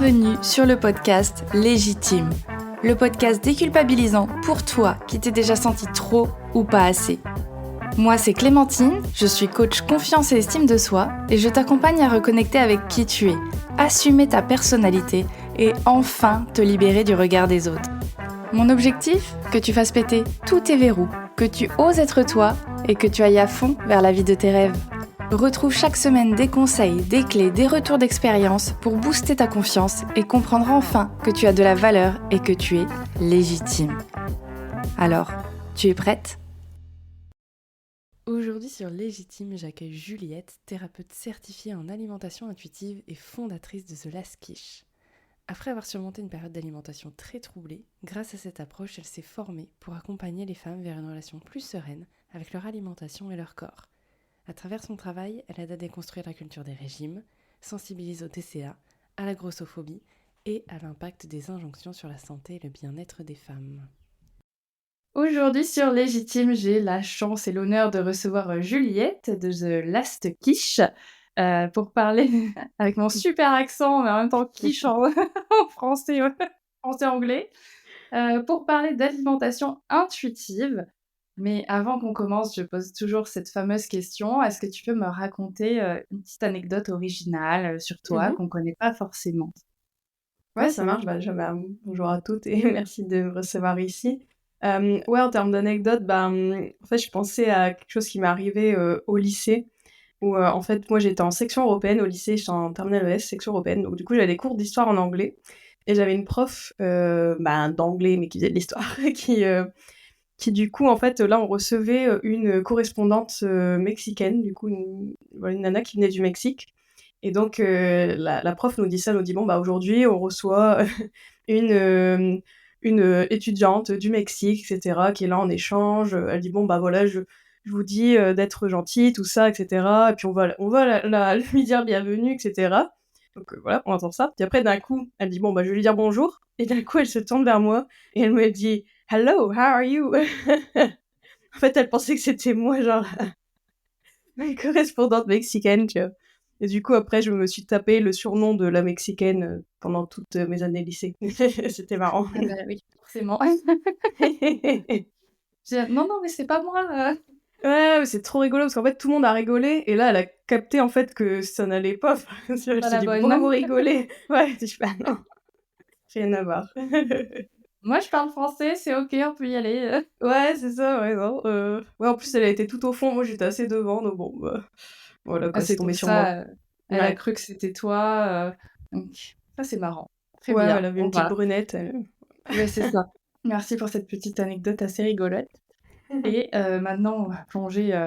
Bienvenue sur le podcast Légitime, le podcast déculpabilisant pour toi qui t'es déjà senti trop ou pas assez. Moi, c'est Clémentine, je suis coach confiance et estime de soi et je t'accompagne à reconnecter avec qui tu es, assumer ta personnalité et enfin te libérer du regard des autres. Mon objectif, que tu fasses péter tous tes verrous, que tu oses être toi et que tu ailles à fond vers la vie de tes rêves. Retrouve chaque semaine des conseils, des clés, des retours d'expérience pour booster ta confiance et comprendre enfin que tu as de la valeur et que tu es légitime. Alors, tu es prête ? Aujourd'hui sur Légitime, j'accueille Juliette, thérapeute certifiée en alimentation intuitive et fondatrice de The Last Quiche. Après avoir surmonté une période d'alimentation très troublée, grâce à cette approche, elle s'est formée pour accompagner les femmes vers une relation plus sereine avec leur alimentation et leur corps. À travers son travail, elle aide à déconstruire la culture des régimes, sensibilise au TCA, à la grossophobie et à l'impact des injonctions sur la santé et le bien-être des femmes. Aujourd'hui sur Légitime, j'ai la chance et l'honneur de recevoir Juliette de The Last Quiche pour parler avec mon super accent, mais en même temps quiche en, en français, français-anglais, pour parler d'alimentation intuitive. Mais avant qu'on commence, je pose toujours cette fameuse question. Est-ce que tu peux me raconter une petite anecdote originale sur toi qu'on ne connaît pas forcément? Ouais, ça marche. Bonjour à toutes et merci de me recevoir ici. Ouais, en termes d'anecdote, en fait, je pensais à quelque chose qui m'est arrivé au lycée, où en fait, moi, j'étais en section européenne au lycée, j'étais en terminale ES, section européenne. Donc, du coup, j'avais des cours d'histoire en anglais. Et j'avais une prof d'anglais, mais qui faisait de l'histoire, qui du coup, en fait, là, on recevait une correspondante mexicaine, du coup, voilà, une nana qui venait du Mexique. Et donc, la prof nous dit ça, nous dit, bon, aujourd'hui, on reçoit une étudiante du Mexique, etc., qui est là en échange. Elle dit, bon, voilà, je vous dis d'être gentille, tout ça, etc. Et puis, on va lui dire bienvenue, etc. Donc, voilà, on entend ça. Puis après, d'un coup, elle dit, bon, je vais lui dire bonjour. Et d'un coup, elle se tourne vers moi et elle me dit, hello, how are you? En fait, elle pensait que c'était moi, genre, une correspondante mexicaine, tu vois. Et du coup, après, je me suis tapé le surnom de la mexicaine pendant toutes mes années lycée. C'était marrant. Ah bah oui, forcément. Non, non, mais c'est pas moi. Ouais, mais c'est trop rigolo parce qu'en fait, tout le monde a rigolé et là, elle a capté en fait que ça n'allait pas. Enfin, je Pas te la dis, bonne. pourquoi vous rigolez? Ouais, je dis, non, rien à voir. Moi, je parle français, c'est ok, on peut y aller. Ouais, c'est ça, ouais, non. Ouais, en plus, elle a été tout au fond, moi j'étais assez devant, donc bon, voilà Ah, quoi, c'est c'est tombé pour sur moi. ça, elle a Ouais, cru que c'était toi. Donc, ça, c'est marrant. Très ouais, bien. elle avait Bon, une petite bah, brunette. ouais, c'est ça. Merci pour cette petite anecdote assez rigolote. Et maintenant, on va plonger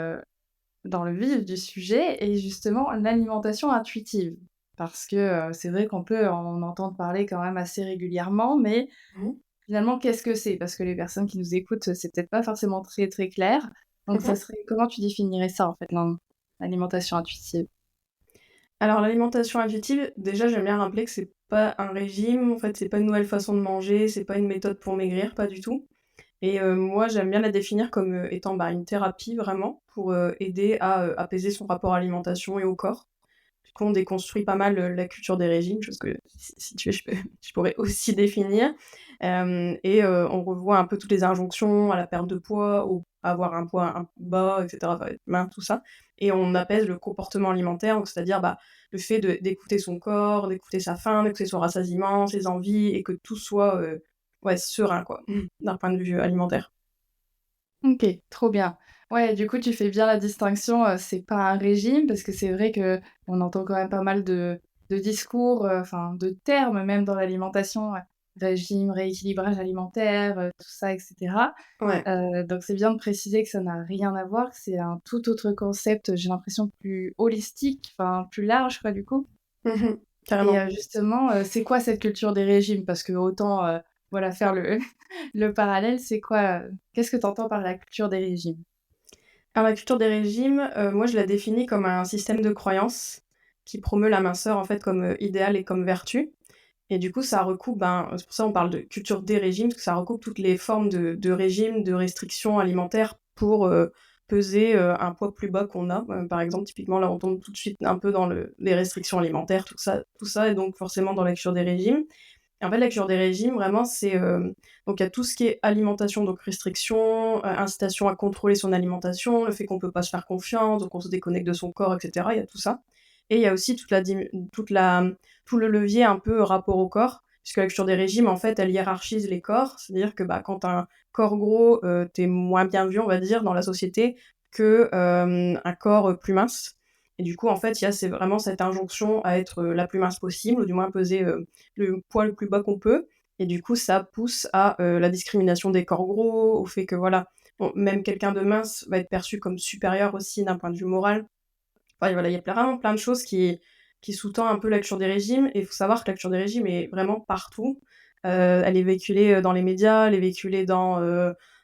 dans le vif du sujet et justement l'alimentation intuitive. Parce que c'est vrai qu'on peut en entendre parler quand même assez régulièrement, mais Mhm. finalement, qu'est-ce que c'est? Parce que les personnes qui nous écoutent, c'est peut-être pas forcément très, très clair. Donc ça serait comment tu définirais ça, en fait, l'alimentation intuitive? Alors l'alimentation intuitive, déjà j'aime bien rappeler que c'est pas un régime, en fait c'est pas une nouvelle façon de manger, c'est pas une méthode pour maigrir, pas du tout. Et moi j'aime bien la définir comme étant une thérapie vraiment pour aider à apaiser son rapport à l'alimentation et au corps. Du coup on déconstruit pas mal la culture des régimes, chose que si tu veux je pourrais aussi définir. Et on revoit un peu toutes les injonctions à la perte de poids, au à avoir un poids bas, et cetera, enfin être mince, tout ça. Et on apaise le comportement alimentaire, donc c'est-à-dire, le fait d'écouter son corps, d'écouter sa faim, d'écouter son rassasiement, ses envies et que tout soit, ouais, serein quoi, d'un point de vue alimentaire. OK, trop bien. Ouais, du coup, tu fais bien la distinction, c'est pas un régime parce que c'est vrai qu'on entend quand même pas mal de discours, enfin de termes même dans l'alimentation, régime, rééquilibrage alimentaire, tout ça et cetera. Ouais. Donc c'est bien de préciser que ça n'a rien à voir, que c'est un tout autre concept, j'ai l'impression plus holistique, enfin plus large quoi du coup. Mmh. Et Carrément. justement, c'est quoi cette culture des régimes? Parce que autant, voilà, faire le le parallèle, c'est quoi, qu'est-ce que tu entends par la culture des régimes? Alors la culture des régimes, moi je la définis comme un système de croyances qui promeut la minceur en fait comme, idéal et comme vertu. Et du coup ça recoupe, c'est pour ça on parle de culture des régimes, parce que ça recoupe toutes les formes de régimes, de restrictions alimentaires pour, peser un poids plus bas qu'on a. Par exemple, typiquement, là, on tombe tout de suite un peu dans les restrictions alimentaires, tout ça, et donc forcément dans la cure des régimes. Et en fait, la cure des régimes, vraiment, c'est donc il y a tout ce qui est alimentation, donc restriction, incitation à contrôler son alimentation, le fait qu'on peut pas se faire confiance, donc on se déconnecte de son corps, et cetera. Il y a tout ça. Et il y a aussi tout le levier un peu rapport au corps, puisque la cure des régimes, en fait, elle hiérarchise les corps. C'est-à-dire que quand tu as un corps gros, tu es moins bien vu, on va dire, dans la société que un corps plus mince. Et du coup, en fait, c'est vraiment cette injonction à être la plus mince possible, ou du moins peser le poids le plus bas qu'on peut. Et du coup, ça pousse à la discrimination des corps gros, au fait que voilà, bon, même quelqu'un de mince va être perçu comme supérieur aussi d'un point de vue moral. Enfin, voilà, il y a vraiment plein de choses qui sous-tend un peu la cure des régimes. Et il faut savoir que la cure des régimes est vraiment partout. Elle est véhiculée dans les médias, elle est véhiculée dans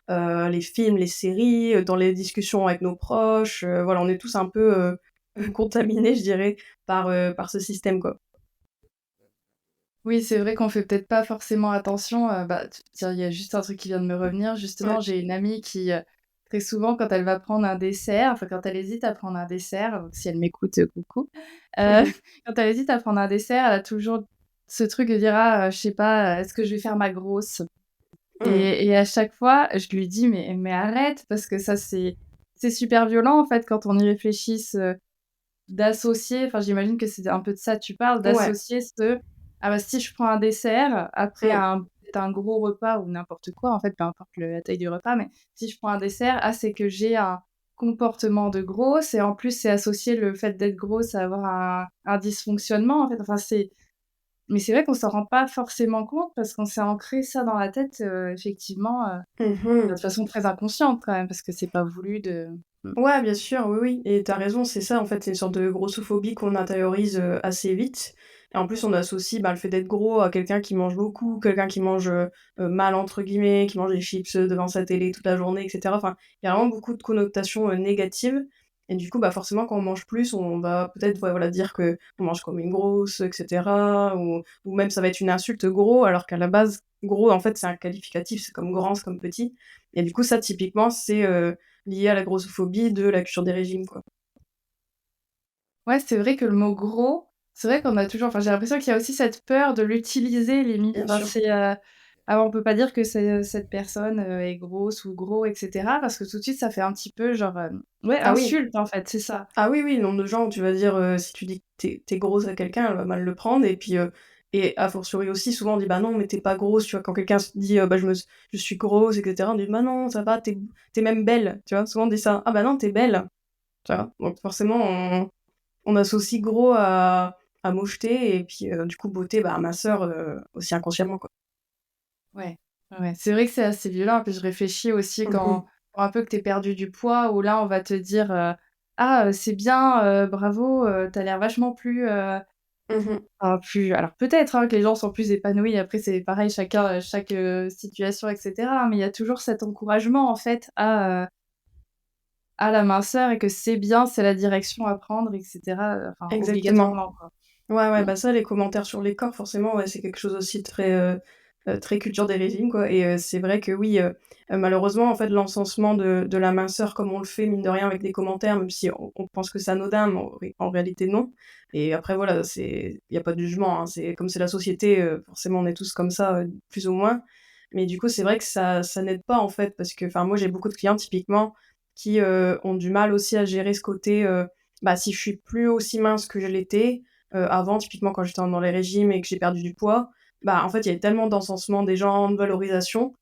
les films, les séries, dans les discussions avec nos proches. Voilà, on est tous un peu contaminés, je dirais, par ce système, quoi. Oui, c'est vrai qu'on fait peut-être pas forcément attention, tiens, il y a juste un truc qui vient de me revenir. Justement, Ouais. j'ai une amie qui, très souvent quand elle va prendre un dessert, enfin quand elle hésite à prendre un dessert, si elle m'écoute, coucou. Heu, quand elle hésite à prendre un dessert, elle a toujours ce truc de dire: «Ah, je sais pas, est-ce que je vais faire ma grosse?» Mmh. Et à chaque fois, je lui dis: «Mais arrête!» parce que ça c'est super violent en fait quand on y réfléchisse, d'associer, enfin j'imagine que c'est un peu de ça que tu parles, Ouais. d'associer «Ah bah si je prends un dessert après Mmh. peut-être un gros repas» ou n'importe quoi en fait, peu importe la taille du repas, mais si je prends un dessert, ah c'est que j'ai un comportement de grosse et en plus c'est associer le fait d'être grosse à avoir un dysfonctionnement en fait, enfin mais c'est vrai qu'on s'en rend pas forcément compte parce qu'on s'est ancré ça dans la tête, effectivement, de Mmh. façon très inconsciente quand même parce que c'est pas voulu de mmh. Ouais, bien sûr, oui, oui, et tu raison, c'est ça, en fait, c'est une sorte de grossophobie qu'on intériorise, assez vite, et en plus, on associe, le fait d'être gros à quelqu'un qui mange beaucoup, quelqu'un qui mange, «mal» entre guillemets, qui mange des chips, devant sa télé toute la journée, et cetera. Enfin, il y a vraiment beaucoup de connotations, négatives, et du coup, forcément, quand on mange plus, on va peut-être, ouais, voilà, dire qu'on mange comme une grosse, et cetera, ou même ça va être une insulte, gros, alors qu'à la base, gros, en fait, c'est un qualificatif, c'est comme grand, c'est comme petit, et du coup, ça, typiquement, c'est, lié à la grossophobie de la culture des régimes, quoi. Ouais, c'est vrai que le mot «gros», c'est vrai qu'on a toujours enfin, j'ai l'impression qu'il y a aussi cette peur de l'utiliser limite. Bien Enfin, sûr. c'est, «Ah on peut pas dire que cette personne, est grosse ou gros» et cetera parce que tout de suite ça fait un petit peu genre, ouais, Ah oui. insulte en fait, c'est ça. Ah oui, oui, le nombre de gens où tu vas dire, si tu dis que tu es grosse à quelqu'un, elle va mal le prendre, et puis, et a fortiori aussi, souvent on dit: «Bah non, mais tu es pas grosse», tu vois? Quand quelqu'un se dit, «Je suis grosse», et cetera, on dit: «Bah non, ça va, tu es même belle», tu vois? Souvent on dit ça: «Ah bah non, tu es belle», tu vois? Donc forcément on associe gros à mocheté, et puis, du coup beauté, minceur, aussi inconsciemment, quoi. Ouais, ouais, ouais. C'est vrai que c'est assez violent, puis je réfléchis aussi Mmh mh. quand un peu que tu perdu du poids, où là on va te dire, «Ah, c'est bien, bravo, tu l'air vachement plus, Mmh. enfin plus» alors peut-être, hein, que les gens sont plus épanouis, après c'est pareil chacun, chaque, situation et cetera, mais il y a toujours cet encouragement en fait à la minceur et que c'est bien, c'est la direction à prendre et cetera, enfin Exactement. obligatoirement quoi. Ouais, ouais, Mmh. ça, les commentaires sur les corps, forcément, ouais, c'est quelque chose aussi très culture des régimes, quoi, et c'est vrai que oui, malheureusement, en fait, l'encensement de la minceur comme on le fait, mine de rien, avec des commentaires, même si on pense que c'est anodin, mais en réalité, non, et après, voilà, il y a pas de jugement, hein, c'est comme c'est la société, forcément, on est tous comme ça, plus ou moins, mais du coup, c'est vrai que ça n'aide pas, en fait, parce que, enfin, moi, j'ai beaucoup de clients, typiquement, qui, ont du mal aussi à gérer ce côté, si je suis plus aussi mince que je l'étais, avant, typiquement, quand j'étais dans les régimes et que j'ai perdu du poids, en fait, il y avait tellement d'encensement des gens, de valorisation,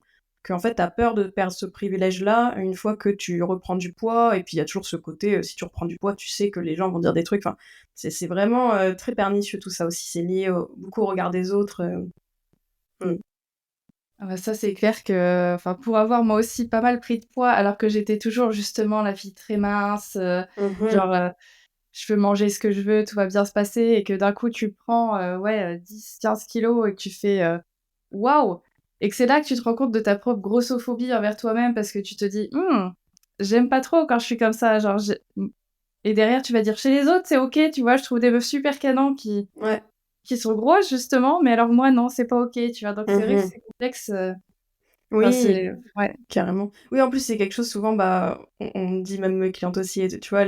qu'en fait, tu as peur de perdre ce privilège-là une fois que tu reprends du poids, et puis il y a toujours ce côté, si tu reprends du poids, tu sais que les gens vont dire des trucs, enfin, c'est vraiment, très pernicieux tout ça aussi. C'est lié beaucoup au regard des autres, mmh. Ah bah, ça, c'est clair que enfin, pour avoir moi aussi pas mal pris de poids alors que j'étais toujours justement la fille très mince, Mmh. genre, je peux manger ce que je veux, tout va bien se passer et que d'un coup tu prends, ouais, 10-15 kilogrammes et que tu fais, «Waouh!» et que c'est là que tu te rends compte de ta propre grossophobie envers toi-même parce que tu te dis: «Mmh, j'aime pas trop quand je suis comme ça», genre et derrière tu vas dire: «Chez les autres, c'est OK, tu vois? Je trouve des meufs super canons Ouais. qui sont grosses justement, mais alors moi non, c'est pas OK», tu vois? Donc c'est vrai que Mmh. c'est complexe, Enfin, Oui, c'est ouais, carrément. Oui, en plus, c'est quelque chose souvent, bah, on dit même mes clientes aussi, et tu vois,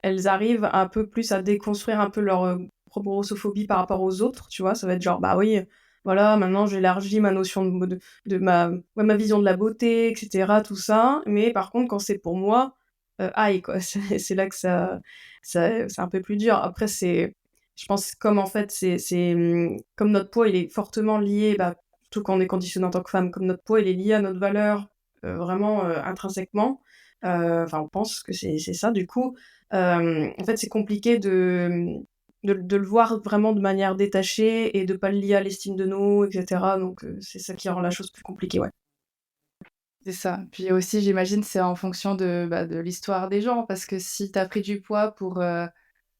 elles arrivent un peu plus à déconstruire un peu leur, propre grossophobie par rapport aux autres, tu vois? Ça va être genre: «Bah oui, voilà, maintenant j'élargis ma notion de ma ouais, ma vision de la beauté et cetera, tout ça, mais par contre, quand c'est pour moi, aïe, quoi». C'est là que c'est un peu plus dur. Après, je pense comme en fait, comme notre poids, il est fortement lié, bah, surtout quand on est conditionné en tant que femme, comme notre poids, il est lié à notre valeur, vraiment, intrinsèquement, enfin, on pense que c'est ça, du coup, en fait, c'est compliqué de le voir vraiment de manière détachée et de pas le lier à l'estime de nous et cetera, donc c'est ça qui rend la chose plus compliquée, ouais. c'est ça. Puis aussi, j'imagine, c'est en fonction de l'histoire des gens parce que si tu as pris du poids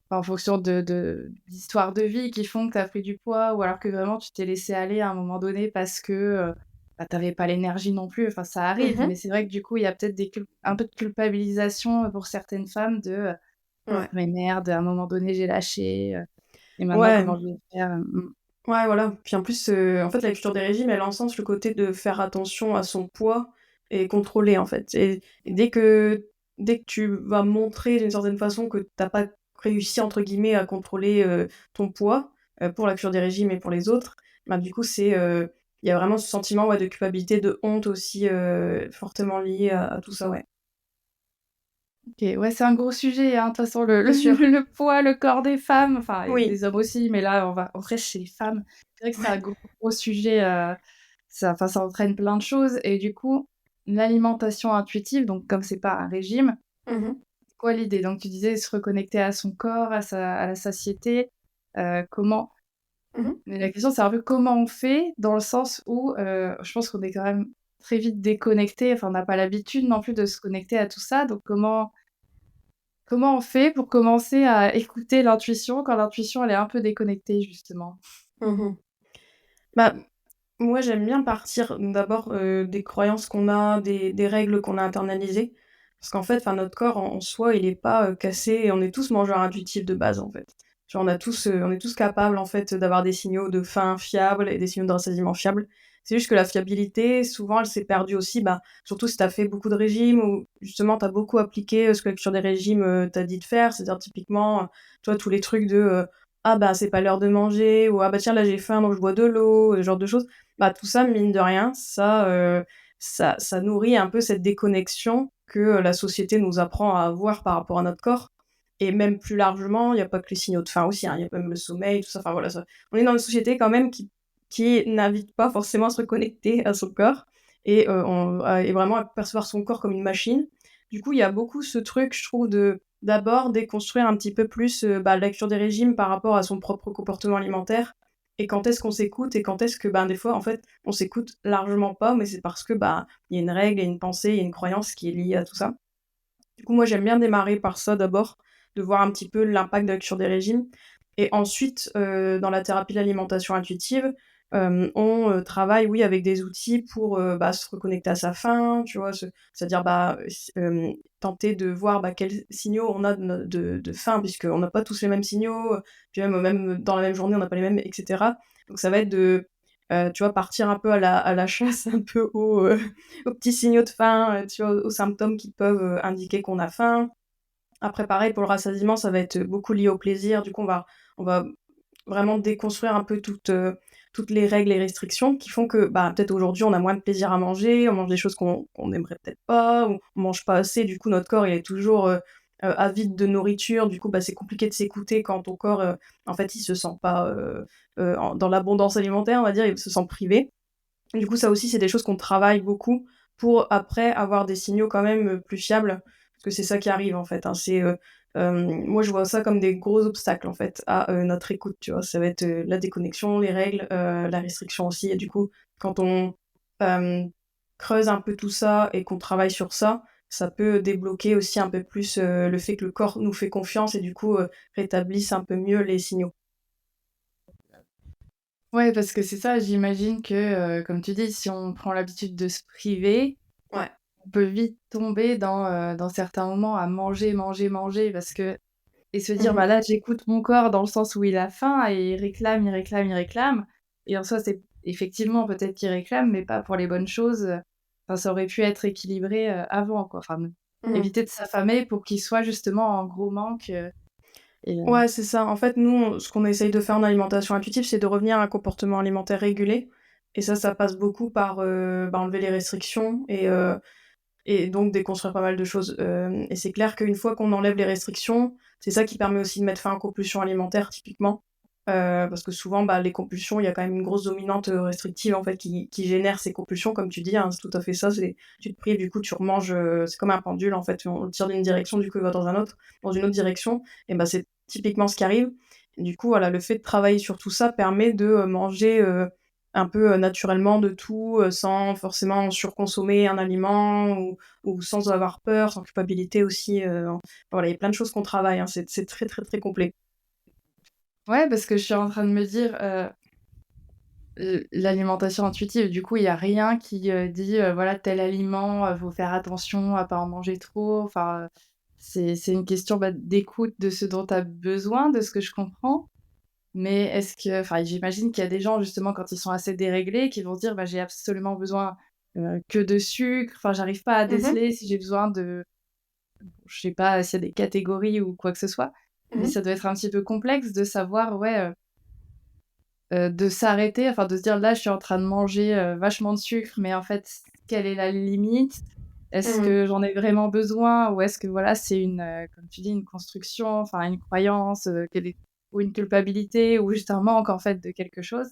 en fonction d'histoires de vie qui font que tu as pris du poids ou alors que vraiment tu t'es laissé aller à un moment donné parce que, bah, tu avais pas l'énergie non plus, enfin ça arrive, Mmh. mais c'est vrai que du coup, il y a peut-être un peu de culpabilisation, pour certaines femmes «Oh Ouais. mais merde, à un moment donné j'ai lâché, et maintenant Ouais. comment je vais faire?» Ouais, voilà. Puis en plus, en fait, la culture des régimes, elle encense le côté de faire attention à son poids et contrôler, en fait. Et dès que tu vas montrer d'une certaine façon que tu pas «réussi» entre guillemets à contrôler, ton poids, pour la culture des régimes et pour les autres, bah, du coup, il y a vraiment ce sentiment, ouais, de culpabilité, de honte aussi, fortement lié à tout ça, ouais. OK, ouais, c'est un gros sujet, hein, de toute façon le Bien sûr. le poids, le corps des femmes, enfin et Oui. des hommes aussi, mais là on reste chez les femmes. C'est vrai que c'est un Ouais. gros, gros sujet, ça entraîne plein de choses et du coup, l'alimentation intuitive, donc comme c'est pas un régime, Mmh. c'est quoi l'idée? Donc tu disais se reconnecter à son corps, à la satiété, comment Mmh. mais la question c'est un peu comment on fait? Dans le sens où, je pense qu'on est quand même très vite déconnecté. Enfin on n'a pas l'habitude non plus de se connecter à tout ça, donc comment on fait pour commencer à écouter l'intuition quand l'intuition, elle est un peu déconnectée justement? Mmh. Bah, moi, j'aime bien partir d'abord, des croyances qu'on a, des règles qu'on a internalisées. Parce qu'en fait, enfin, notre corps en soi, il est pas, cassé et on est tous mangeurs intuitifs de base, en fait. Genre on est tous capables, en fait, d'avoir des signaux de faim fiables et des signaux de rassasiement fiables. C'est juste que la fiabilité, souvent, elle s'est perdue aussi, bah, surtout si tu as fait beaucoup de régimes ou justement tu as beaucoup appliqué, ce que la culture des régimes, t'a dit de faire. C'est-à-dire typiquement, tu vois, tous les trucs de, «Ah bah, c'est pas l'heure de manger» ou «Ah bah, tiens, là, j'ai faim donc je bois de l'eau», ce genre de choses. Bah, tout ça, mine de rien, ça nourrit un peu cette déconnexion que, la société nous apprend à avoir par rapport à notre corps et même plus largement, il y a pas que les signaux de faim aussi, hein, il y a même le sommeil, tout ça, enfin voilà, ça on est dans une société quand même qui n'invite pas forcément à se reconnecter à son corps et vraiment à percevoir son corps comme une machine. Du coup, il y a beaucoup ce truc, je trouve, d'abord déconstruire un petit peu plus, bah, la culture des régimes par rapport à son propre comportement alimentaire et quand est-ce qu'on s'écoute et quand est-ce que, ben, des fois, en fait, on s'écoute largement pas, mais c'est parce que, bah, il y a une règle, il y a une pensée, il y a une croyance qui est liée à tout ça. Du coup, moi, j'aime bien démarrer par ça d'abord, de voir un petit peu l'impact de la culture des régimes et ensuite, dans la thérapie de l'alimentation intuitive, on, travaille, oui, avec des outils pour, bah, se reconnecter à sa faim, tu vois? C'est-à-dire, bah, tenter de voir, bah, quels signaux on a de faim puisqu'on n'a pas tous les mêmes signaux, puis même dans la même journée, on n'a pas les mêmes et cetera. Donc ça va être tu vois, partir un peu à la chasse un peu aux petits signaux de faim, tu vois, aux symptômes qui peuvent, indiquer qu'on a faim. Après pareil pour le rassasiement, ça va être beaucoup lié au plaisir. Du coup, on va vraiment déconstruire un peu toutes les règles et restrictions qui font que, bah, peut-être aujourd'hui, on a moins de plaisir à manger, on mange des choses qu'on aimerait peut-être pas, ou on mange pas assez, du coup notre corps il est toujours, avide de nourriture. Du coup, bah, c'est compliqué de s'écouter quand ton corps, en fait, il se sent pas, dans l'abondance alimentaire, on va dire, il se sent privé. Du coup, ça aussi, c'est des choses qu'on travaille beaucoup pour après avoir des signaux quand même, plus fiables. Parce que c'est ça qui arrive en fait, hein, moi je vois ça comme des gros obstacles en fait à, notre écoute, tu vois? Ça va être, la déconnexion, les règles, la restriction aussi et du coup, quand on, hem, creuse un peu tout ça et qu'on travaille sur ça, ça peut débloquer aussi un peu plus, le fait que le corps nous fait confiance et du coup, rétablisse un peu mieux les signaux. Ouais, parce que c'est ça, j'imagine que, comme tu dis, si on prend l'habitude de se priver, Ouais. on peut vite tomber dans certains moments à manger, manger, manger parce que et se dire: Mmh. «Bah, là, j'écoute mon corps dans le sens où il a faim et il réclame, il réclame, il réclame» et en soi, c'est effectivement, peut-être qu'ils réclament, mais pas pour les bonnes choses. Enfin, ça aurait pu être équilibré, avant, quoi. Enfin, Mmh. éviter de s'affamer pour qu'ils soient justement en gros manque, et Ouais, c'est ça. En fait, nous, ce qu'on essaye de faire en alimentation intuitive, c'est de revenir à un comportement alimentaire régulé. Et ça passe beaucoup par enlever les restrictions et donc déconstruire pas mal de choses. Et c'est clair qu'une fois qu'on enlève les restrictions, c'est ça qui permet aussi de mettre fin aux compulsions alimentaires, typiquement. Parce que souvent, bah, les compulsions, il y a quand même une grosse dominante restrictive en fait qui génère ces compulsions, comme tu dis, hein, c'est tout à fait ça. C'est tu te prives, du coup, tu remanges. C'est comme un pendule en fait. On le tire d'une direction, du coup, il va dans une autre direction. Et bah, c'est typiquement ce qui arrive. Et du coup, voilà, le fait de travailler sur tout ça permet de manger un peu naturellement de tout, sans forcément surconsommer un aliment ou sans avoir peur, sans culpabilité aussi. Voilà, il y a plein de choses qu'on travaille, hein. C'est très, très, très complet. ouais, parce que je suis en train de me dire, l'alimentation intuitive, du coup, il y a rien qui, dit, voilà, tel aliment, faut faire attention à pas en manger trop. Enfin, c'est une question, bah, d'écoute de ce dont tu as besoin, de ce que je comprends. Mais est-ce que enfin, j'imagine qu'il y a des gens, justement, quand ils sont assez déréglés, qui vont se dire: «Bah, j'ai absolument besoin, que de sucre». Enfin, j'arrive pas à Mmh. déceler si j'ai besoin de je sais pas s'il y a des catégories ou quoi que ce soit. Mais Mmh. ça doit être un petit peu complexe de savoir, ouais, de s'arrêter, enfin de se dire: «Là, je suis en train de manger, vachement de sucre, mais en fait, quelle est la limite? Est-ce Mmh. que j'en ai vraiment besoin? Ou est-ce que voilà, c'est une, comme tu dis, une construction, enfin une croyance, quelle est ou une culpabilité ou juste un manque en fait de quelque chose?»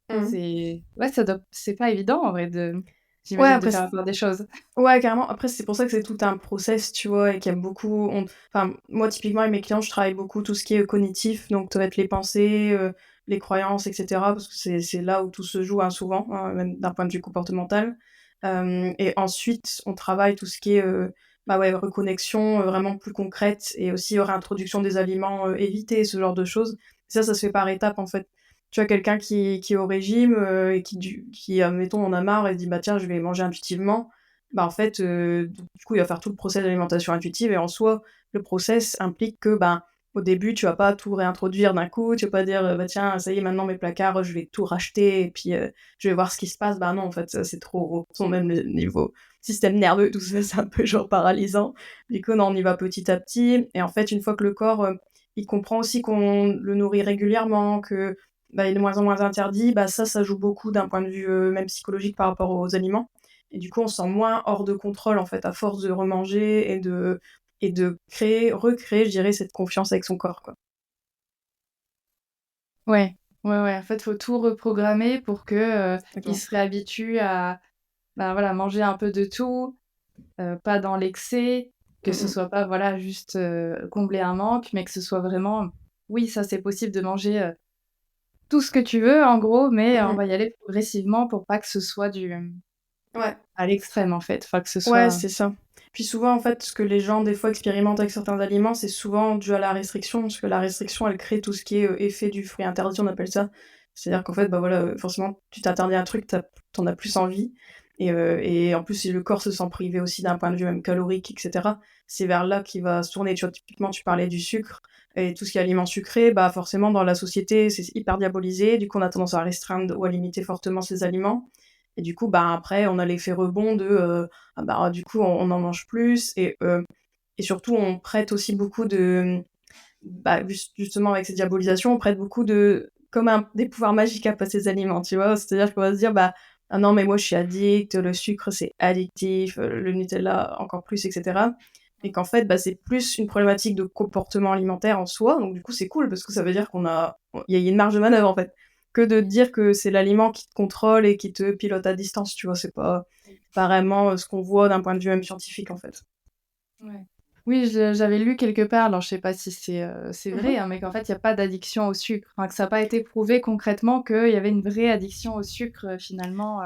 Mmh. C'est ouais, ça doit c'est pas évident en vrai de Ouais, j'imagine de après faire la part des choses. ouais, carrément. Après, c'est pour ça que c'est tout un process, tu vois? Et qu'il y a beaucoup enfin, moi, typiquement, avec mes clients, je travaille beaucoup tout ce qui est, cognitif, donc ça va être les pensées, les croyances et cetera, parce que c'est là où tout se joue, hein, souvent, hein, même d'un point de vue comportemental. Et ensuite, on travaille tout ce qui est, bah, ouais, reconnexion, vraiment plus concrète et aussi réintroduction des aliments, évités, ce genre de choses. Ça se fait par étapes, en fait. Tu as quelqu'un qui est au régime, et qui, admettons, en a marre et se dit: «Bah, tiens, je vais manger intuitivement». Bah, en fait, du coup, il va faire tout le process d'alimentation intuitive et en soi, le process implique que, ben, au début, tu vas pas tout réintroduire d'un coup. Tu vas pas dire, «Bah, tiens, ça y est, maintenant mes placards, je vais tout racheter et puis, je vais voir ce qui se passe». Bah, non, en fait, ça, c'est trop même le niveau système nerveux, tout ça, c'est un peu, genre, paralysant. Du coup, non, on y va petit à petit et en fait, une fois que le corps, il comprend aussi qu'on le nourrit régulièrement, que, bah, il est de moins en moins interdit, bah, ça joue beaucoup d'un point de vue, même psychologique par rapport aux aliments. Et du coup, on se sent moins hors de contrôle, en fait, à force de remanger et de recréer, je dirais, cette confiance avec son corps, quoi. Ouais, ouais, ouais, en fait, faut tout reprogrammer pour que, ils Exactement. se réhabituent à, bah, voilà, manger un peu de tout. Pas dans l'excès, que Mmh ce mh. soit pas, voilà, juste, combler un manque, mais que ce soit vraiment oui, ça c'est possible de manger, tout ce que tu veux en gros, mais on Mmh. va y aller progressivement pour pas que ce soit du, Ouais. à l'extrême en fait. Enfin que ce Ouais, soit c'est ça. Puis souvent, en fait, ce que les gens, des fois, expérimentent avec certains aliments, c'est souvent dû à la restriction, parce que la restriction, elle crée tout ce qui est, effet du fruit interdit, on appelle ça. C'est-à-dire qu'en fait, bah, voilà, forcément, tu t'interdis un truc, tu as plus envie et en plus, si le corps se sent privé aussi d'un point de vue même calorique et cetera, c'est vers là qu'il va se tourner. Tu vois, typiquement, tu parlais du sucre et tout ce qui est aliments sucrés, bah, forcément, dans la société, c'est hyper diabolisé. Du coup, on a tendance à restreindre ou à limiter fortement ces aliments et du coup, bah, après, on a l'effet rebond de, ah bah, du coup, on en mange plus et surtout, on prête aussi beaucoup de, bah, justement, avec cette diabolisation, on prête beaucoup de comme des pouvoirs magiques à ces aliments, tu vois? C'est-à-dire qu'on va se dire: «Bah, ah non, mais moi, je suis addict, le sucre, c'est addictif, le Nutella encore plus» et cetera et qu'en fait, bah, c'est plus une problématique de comportement alimentaire en soi, donc du coup, c'est cool parce que ça veut dire il y a une marge de manœuvre, en fait, que de dire que c'est l'aliment qui te contrôle et qui te pilote à distance, tu vois? C'est pas vraiment, ce qu'on voit d'un point de vue même scientifique, en fait. ouais. Oui, j'avais lu quelque part, alors je sais pas si c'est Mmh mh. vrai, hein, mais qu'en fait il y a pas d'addiction au sucre. Enfin que ça a pas été prouvé concrètement qu'il y avait une vraie addiction au sucre, finalement,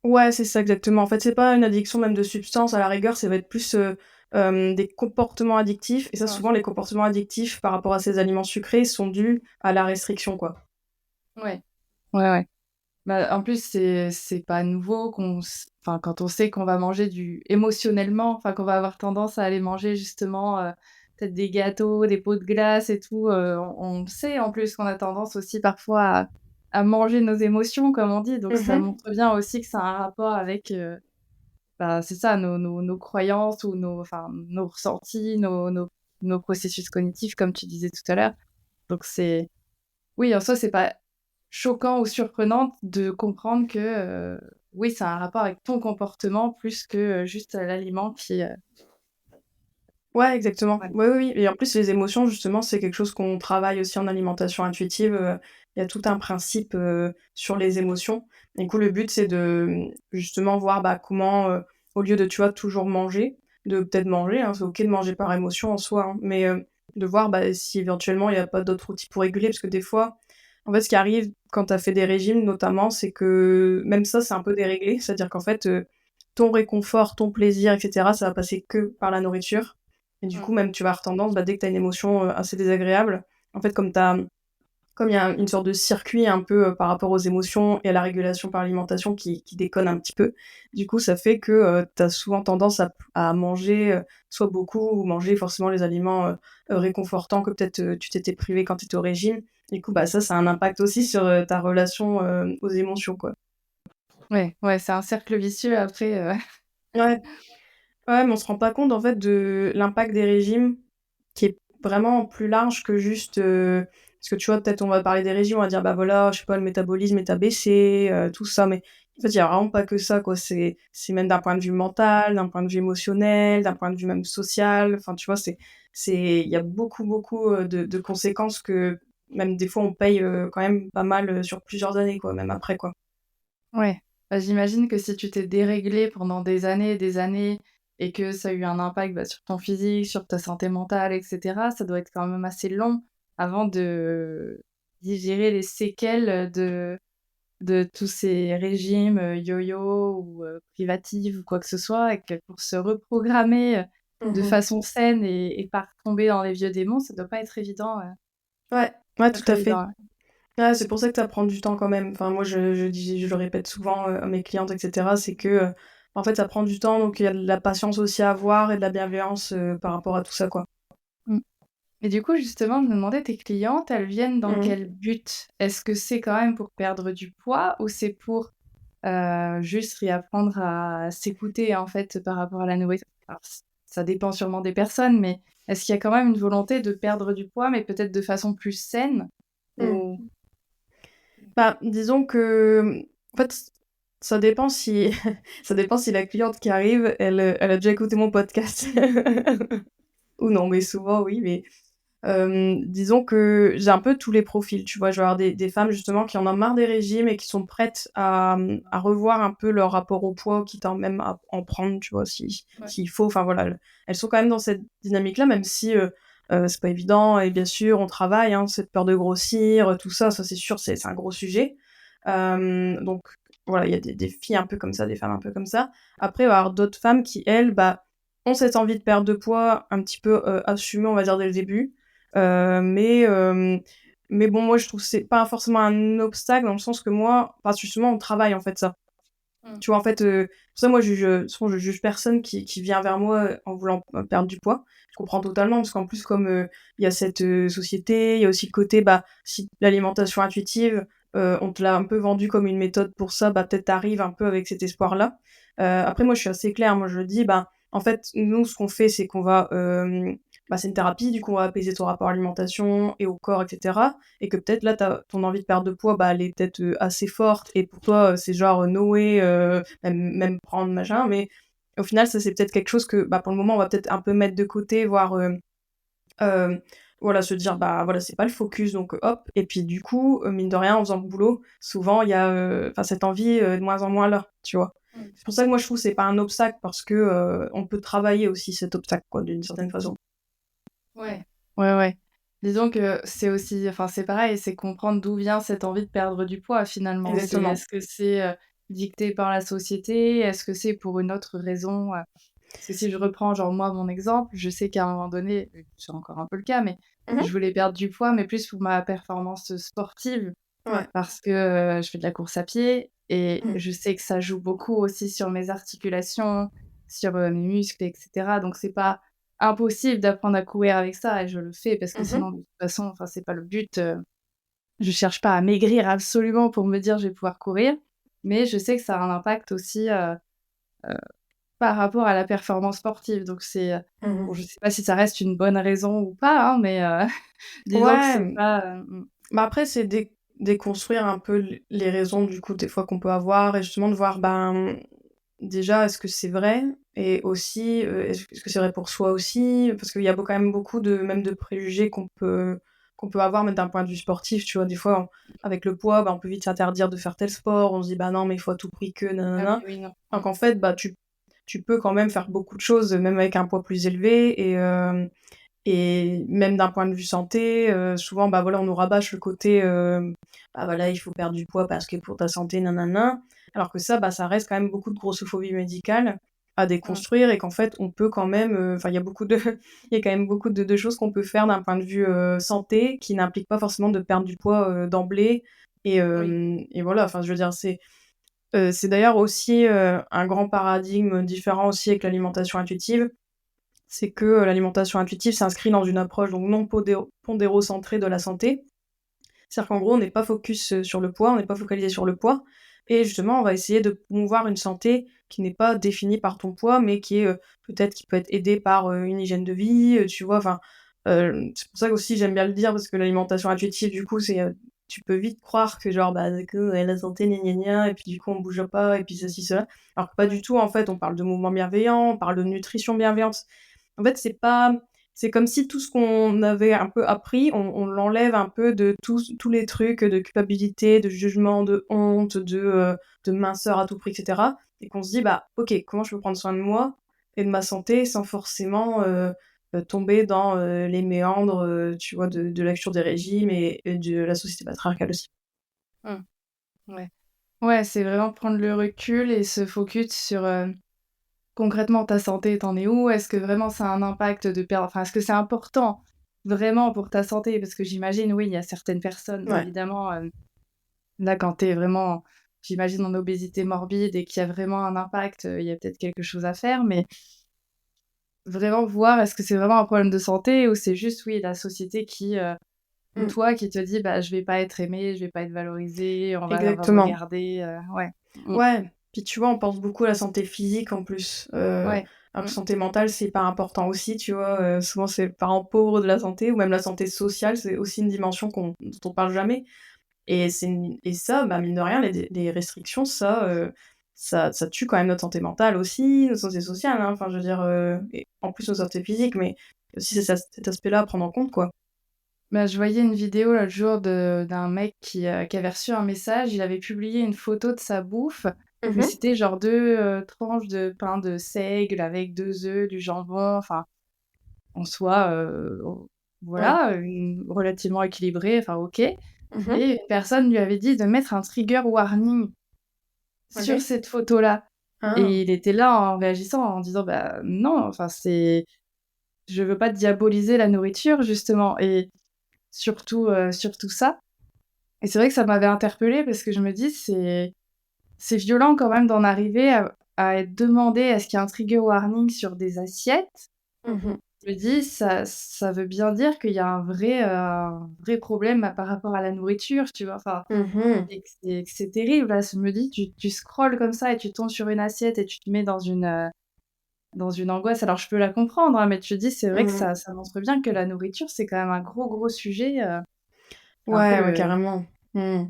Ouais, c'est ça exactement. En fait, c'est pas une addiction même de substance, à la rigueur, ça va être plus, des comportements addictifs et ça, Ouais. souvent, les comportements addictifs par rapport à ces aliments sucrés sont dus à la restriction, quoi. Ouais. Ouais, ouais. Bah, en plus, c'est pas nouveau qu'on s enfin, quand on sait qu'on va manger du émotionnellement, enfin, qu'on va avoir tendance à aller manger justement, peut-être des gâteaux, des pots de glace et tout, on le sait en plus qu'on a tendance aussi parfois à manger nos émotions, comme on dit. Donc ça Mmh. montre bien aussi que ça a un rapport avec, bah, c'est ça, nos croyances ou nos ressentis, nos processus cognitifs, comme tu disais tout à l'heure. Donc c'est oui, en soi, c'est pas choquant ou surprenant de comprendre que, oui, ça a un rapport avec ton comportement plus que, juste, l'aliment qui, Ouais, exactement. ouais. Oui, oui, oui et en plus, les émotions, justement, c'est quelque chose qu'on travaille aussi en alimentation intuitive, il y a tout un principe, sur les émotions. Et du coup, le but, c'est de, justement voir, bah, comment, au lieu de, tu vois, toujours manger, de peut-être manger, hein, c'est OK de manger par émotion en soi, hein, mais, de voir, bah, si éventuellement il y a pas d'autres outils pour réguler. Parce que des fois, en fait, ce qui arrive quand tu as fait des régimes notamment, c'est que même ça, c'est un peu déréglé. C'est-à-dire qu'en fait, ton réconfort, ton plaisir et cetera, ça va passer que par la nourriture. Et du coup, Mmh. même, tu vas avoir tendance, bah, dès que tu as une émotion, assez désagréable, en fait, comme il y a une sorte de circuit un peu, par rapport aux émotions et à la régulation par l'alimentation qui déconne un petit peu, du coup, ça fait que, tu as souvent tendance à manger, soit beaucoup ou manger forcément les aliments, réconfortants que peut-être, tu t'étais privé quand tu étais au régime. Du coup, bah, ça a un impact aussi sur, ta relation, aux émotions, quoi. Ouais, ouais, c'est un cercle vicieux après, Ouais. Ouais, mais on se rend pas compte en fait de l'impact des régimes qui est vraiment plus large que juste, parce que tu vois, peut-être on va parler des régimes, on va dire: «Bah, voilà, je sais pas, le métabolisme est abaissé», tout ça, mais en fait, il y a vraiment pas que ça, quoi. C'est même d'un point de vue mental, d'un point de vue émotionnel, d'un point de vue même social. Enfin, tu vois, il y a beaucoup, beaucoup, de conséquences que même des fois on paye, quand même pas mal, sur plusieurs années, quoi, même après, quoi. ouais. Bah, j'imagine que si tu t'es déréglé pendant des années et que ça a eu un impact, bah, sur ton physique, sur ta santé mentale et cetera, ça doit être quand même assez long avant de digérer les séquelles, de tous ces régimes, yo-yo ou, privatifs ou quoi que ce soit et que pour se reprogrammer, de Mmh. façon saine et pas retomber dans les vieux démons, ça doit pas être évident, Ouais, ouais, pas tout très à fait. évident, ouais. Ouais, c'est pour ça que ça prend du temps quand même. Enfin, moi, je le répète souvent, à mes clientes et cetera, c'est que, en fait, ça prend du temps, donc il y a de la patience aussi à avoir et de la bienveillance, par rapport à tout ça, quoi. Mmh. Et du coup, justement, je me demandais, tes clientes, elles viennent dans Mmh. quel but? Est-ce que c'est quand même pour perdre du poids ou c'est pour, juste réapprendre à s'écouter, en fait, par rapport à la nourriture? Alors ça dépend sûrement des personnes, mais est-ce qu'il y a quand même une volonté de perdre du poids, mais peut-être de façon plus saine? Mmh. Ou Bah, disons que, en fait, ça dépend si ça dépend si la cliente qui arrive, elle a déjà écouté mon podcast ou non, mais souvent oui, mais disons que j'ai un peu tous les profils, tu vois? Je vais avoir des femmes justement qui en ont marre des régimes et qui sont prêtes à revoir un peu leur rapport au poids, quitte à même à en prendre, tu vois? ouais. S'il faut, enfin voilà, elles sont quand même dans cette dynamique-là, même si, c'est pas évident et bien sûr on travaille, hein, cette peur de grossir, tout ça, ça c'est sûr, c'est un gros sujet. Donc voilà, il y a des filles un peu comme ça, des femmes un peu comme ça. Après, il va y avoir d'autres femmes qui, elles, bah, ont cette envie de perdre de poids un petit peu, assumée, on va dire, dès le début. Mais mais bon, moi, je trouve que c'est pas forcément un obstacle dans le sens que moi parce que justement, on travaille, en fait, ça. Mmh. Tu vois, en fait, pour ça, moi, souvent, je juge personne qui vient vers moi, en voulant, perdre du poids. Je comprends totalement parce qu'en plus, comme, il y a cette, société, il y a aussi le côté, bah, si l'alimentation intuitive, on te l'a un peu vendu comme une méthode pour ça, bah, peut-être tu arrives un peu avec cet espoir-là. Après, moi, je suis assez claire. Moi, je dis, bah, en fait, nous, ce qu'on fait, c'est qu'on va, bah, c'est une thérapie, du coup, on va apaiser ton rapport à l'alimentation et au corps et cetera et que peut-être là, ton envie de perdre de poids, bah, elle est peut-être, assez forte et pour toi, c'est genre, no way, même prendre machin, mais au final, ça, c'est peut-être quelque chose que, bah, pour le moment, on va peut-être un peu mettre de côté, voire, hem, voilà, se dire: «Bah, voilà, c'est pas le focus donc hop» et puis du coup, mine de rien, en faisant le boulot, souvent il y a, enfin cette envie, de moins en moins là, tu vois? Mmh. C'est pour ça que moi je trouve que c'est pas un obstacle parce que, on peut travailler aussi cet obstacle quoi, d'une certaine façon. Ouais. Ouais, ouais. Disons que c'est aussi enfin, c'est pareil, c'est comprendre d'où vient cette envie de perdre du poids finalement. C'est Exactement. est-ce que c'est, dicté par la société? Est-ce que c'est pour une autre raison? Parce que si je reprends genre moi mon exemple, je sais qu'à un moment donné, c'est encore un peu le cas, mais Mmh. je voulais perdre du poids, mais plus pour ma performance, sportive Ouais. parce que, je fais de la course à pied et Mmh. je sais que ça joue beaucoup aussi sur mes articulations, sur, mes muscles et cetera. Donc c'est pas impossible d'apprendre à courir avec ça et je le fais parce que Mmh. sinon de toute façon, enfin c'est pas le but, Je cherche pas à maigrir absolument pour me dire: «Je vais pouvoir courir», mais je sais que ça a un impact aussi, par rapport à la performance sportive. Donc c'est, Mmh. bon, je sais pas si ça reste une bonne raison ou pas, hein, mais disons que Ouais, c'est pas, bah, après c'est déconstruire un peu les raisons du coup des fois qu'on peut avoir et justement de voir, ben, déjà est-ce que c'est vrai? Et aussi, est-ce que c'est vrai pour soi aussi? Parce qu'il y a quand même beaucoup de même de préjugés qu'on peut avoir même d'un point de vue sportif, tu vois? Des fois, avec le poids, bah, on peut vite s'interdire de faire tel sport, on se dit: «Bah, non, mais il faut à tout prix que ah oui, nanana». oui, non. Alors qu'en fait, bah, tu peux quand même faire beaucoup de choses, même avec un poids plus élevé et même d'un point de vue santé, souvent, bah, voilà, on nous rabâche le côté, bah, voilà, il faut perdre du poids parce que pour ta santé, nanana. Alors que ça, bah, ça reste quand même beaucoup de grossophobie médicale à Mmh. déconstruire et qu'en fait, on peut quand même, enfin, il y a beaucoup de il y a quand même beaucoup de choses qu'on peut faire d'un point de vue, santé qui n'impliquent pas forcément de perdre du poids, d'emblée Oui. et voilà, enfin, je veux dire, c'est d'ailleurs aussi, un grand paradigme différent aussi avec l'alimentation intuitive. C'est que, l'alimentation intuitive s'inscrit dans une approche donc non pondérocentrée de la santé. C'est-à-dire qu'en gros, on n'est pas focus, sur le poids, on n'est pas focalisé sur le poids et justement, on va essayer de promouvoir une santé qui n'est pas définie par ton poids, mais qui est, peut-être qui peut être aidée par, une hygiène de vie, tu vois? Enfin, c'est pour ça qu'aussi j'aime bien le dire parce que l'alimentation intuitive, du coup, tu peux vite croire que genre, bah, que, la santé gna gna gna et puis du coup, on bouge pas et puis ceci, cela. Alors que pas du Ouais. tout, en fait, on parle de mouvement bienveillant, on parle de nutrition bienveillante. En fait, c'est comme si tout ce qu'on avait un peu appris, on l'enlève un peu de tous les trucs de culpabilité, de jugement, de honte, de minceur à tout prix et cetera et qu'on se dit: «Bah, OK, comment je peux prendre soin de moi et de ma santé sans forcément, tomber dans, les méandres, tu vois, de la culture des régimes et de la société patriarcale aussi». Mmh. Ouais. Ouais, c'est vraiment prendre le recul et se focus sur, concrètement ta santé, tu en es où? Est-ce que vraiment ça a un impact de perdre, enfin, est-ce que c'est important vraiment pour ta santé? Parce que j'imagine, oui, il y a certaines personnes Ouais. évidemment, là quand tu es vraiment, j'imagine, en obésité morbide et qu'il y a vraiment un impact, il y a peut-être quelque chose à faire, mais vraiment voir est-ce que c'est vraiment un problème de santé ou c'est juste, oui, la société qui, ou Mmh. toi qui te dis: «Bah, je vais pas être aimé, je vais pas être valorisé, on va me Exactement. regarder», ouais. Mmh. Ouais, puis tu vois, on pense beaucoup à la santé physique en plus, Ouais. alors que Mmh. santé mentale, c'est hyper important aussi, tu vois? Souvent, c'est le parent pauvre de la santé ou même la santé sociale, c'est aussi une dimension dont on parle jamais et ça, bah, mine de rien, les restrictions, ça tue quand même notre santé mentale aussi, notre santé sociale, hein, enfin, je veux dire, et en plus notre santé physique, mais aussi cet aspect-là à prendre en compte, quoi. Bah, je voyais une vidéo l'autre jour d'un mec qui avait reçu un message. Il avait publié une photo de sa bouffe, mais Mmh. c'était genre 2 tranches de pain de seigle avec 2 œufs, du jambon, enfin, en soi, Ouais. voilà, relativement équilibré, enfin OK, et Mmh. une personne lui avait dit de mettre un trigger warning sur OK. cette photo-là Ah. et il était là en réagissant, en disant: «Bah, non, enfin, je veux pas diaboliser la nourriture justement», et surtout ça. Et c'est vrai que ça m'avait interpellée parce que je me dis: «C'est violent quand même d'en arriver à être demandé à ce qu'il y ait un trigger warning sur des assiettes». Mmh. Je me dis: «Ça veut bien dire qu'il y a un vrai problème, par rapport à la nourriture», tu vois? Enfin, Mmh. et que c'est terrible là, je me dis, tu scrolles comme ça et tu tombes sur une assiette et tu te mets dans une angoisse. Alors je peux la comprendre, hein, mais tu te dis, c'est vrai que Mmh. ça montre bien que la nourriture, c'est quand même un gros, gros sujet, c'est un peu Ouais, ouais, carrément. Mmh.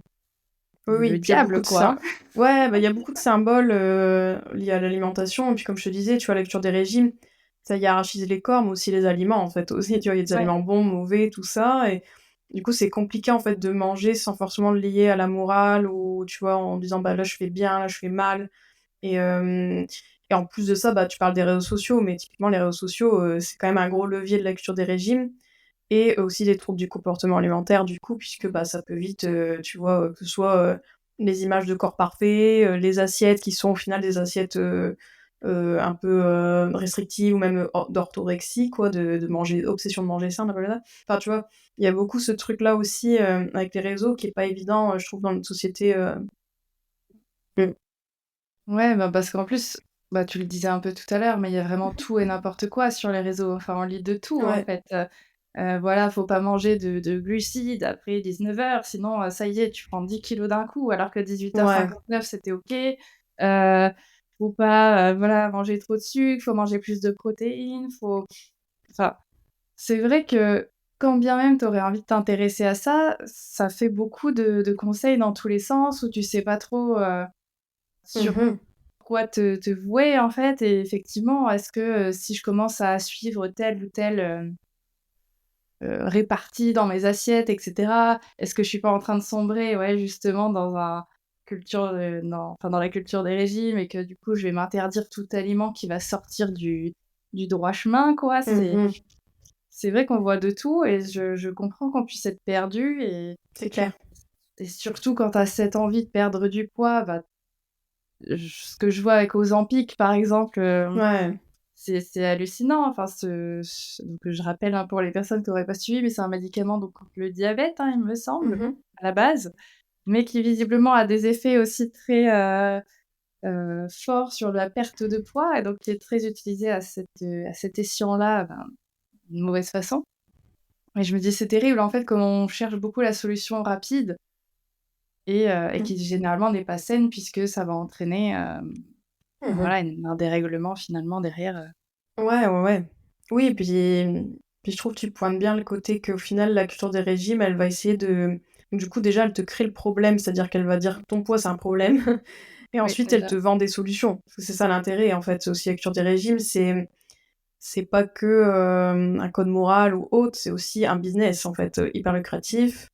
Oui, le oui, puis il y a beaucoup diable, de quoi, ça hein. ouais, bah, il y a beaucoup de symboles, liés à l'alimentation et puis comme je te disais, tu vois, la culture des régimes, ça hiérarchise les corps, mais aussi les aliments, en fait, aussi, tu vois? Il y a des Ouais. aliments bons, mauvais, tout ça et du coup, c'est compliqué, en fait, de manger sans forcément le lier à la morale ou tu vois, en disant: «Bah, là, je fais bien, là, je fais mal» et hem et en plus de ça, bah, tu parles des réseaux sociaux, mais typiquement, les réseaux sociaux, c'est quand même un gros levier de la culture des régimes et aussi des troubles du comportement alimentaire du coup, puisque, bah, ça peut vite, tu vois, que ce soit, les images de corps parfaits, les assiettes qui sont au final des assiettes, un peu, restrictives ou même, d'orthorexie quoi, de manger obsession de manger sain, on appelle ça. Enfin, tu vois? Il y a beaucoup ce truc-là aussi, avec les réseaux qui est pas évident, je trouve dans notre société, mmh. Ouais, bah, parce qu'en plus, bah, tu le disais un peu tout à l'heure, mais il y a vraiment tout et n'importe quoi sur les réseaux. Enfin, on lit de tout, en Ouais. fait. voilà, faut pas manger de glucides après 19h, sinon, ça y est, tu prends 10 kilos d'un coup, alors que Ouais. 18h59, c'était OK. Faut pas, voilà, manger trop de sucre, faut manger plus de protéines, faut enfin, c'est vrai que quand bien même tu aurais envie de t'intéresser à ça, ça fait beaucoup de conseils dans tous les sens où tu sais pas trop, sur Mmh. quoi te vouer, en fait et effectivement, est-ce que, si je commence à suivre telle ou telle, répartie dans mes assiettes et cetera. Est-ce que je suis pas en train de sombrer, ouais, justement dans dans la culture des régimes et que du coup, je vais m'interdire tout aliment qui va sortir du droit chemin, quoi? Mmh. C'est vrai qu'on voit de tout et je comprends qu'on puisse être perdu C'est clair. et surtout quand tu as cette envie de perdre du poids, bah, ce que je vois avec Ozempic, par exemple, Ouais. c'est hallucinant, enfin donc je rappelle, hein, pour les personnes qui n'auraient pas suivi, mais c'est un médicament donc contre le diabète, hein, il me semble, Mmh. à la base, mais qui visiblement a des effets aussi très, forts sur la perte de poids et donc qui est très utilisé à cet escient-là, ben, d'une mauvaise façon et je me dis: «C'est terrible en fait comme on cherche beaucoup la solution rapide et Mmh. qui généralement n'est pas saine puisque ça va entraîner, Mmh. voilà, un dérèglement finalement derrière, Ouais, ouais, ouais. Oui, puis je trouve que tu pointes bien le côté qu'au final, la culture des régimes, elle va essayer de du coup, déjà, elle te crée le problème, c'est-à-dire qu'elle va dire: «Ton poids, c'est un problème» et oui, ensuite, elle déjà. te vend des solutions. Parce que c'est ça l'intérêt, en fait, aussi, la culture des régimes, c'est pas que, un code moral ou autre, c'est aussi un business, en fait, hyper lucratif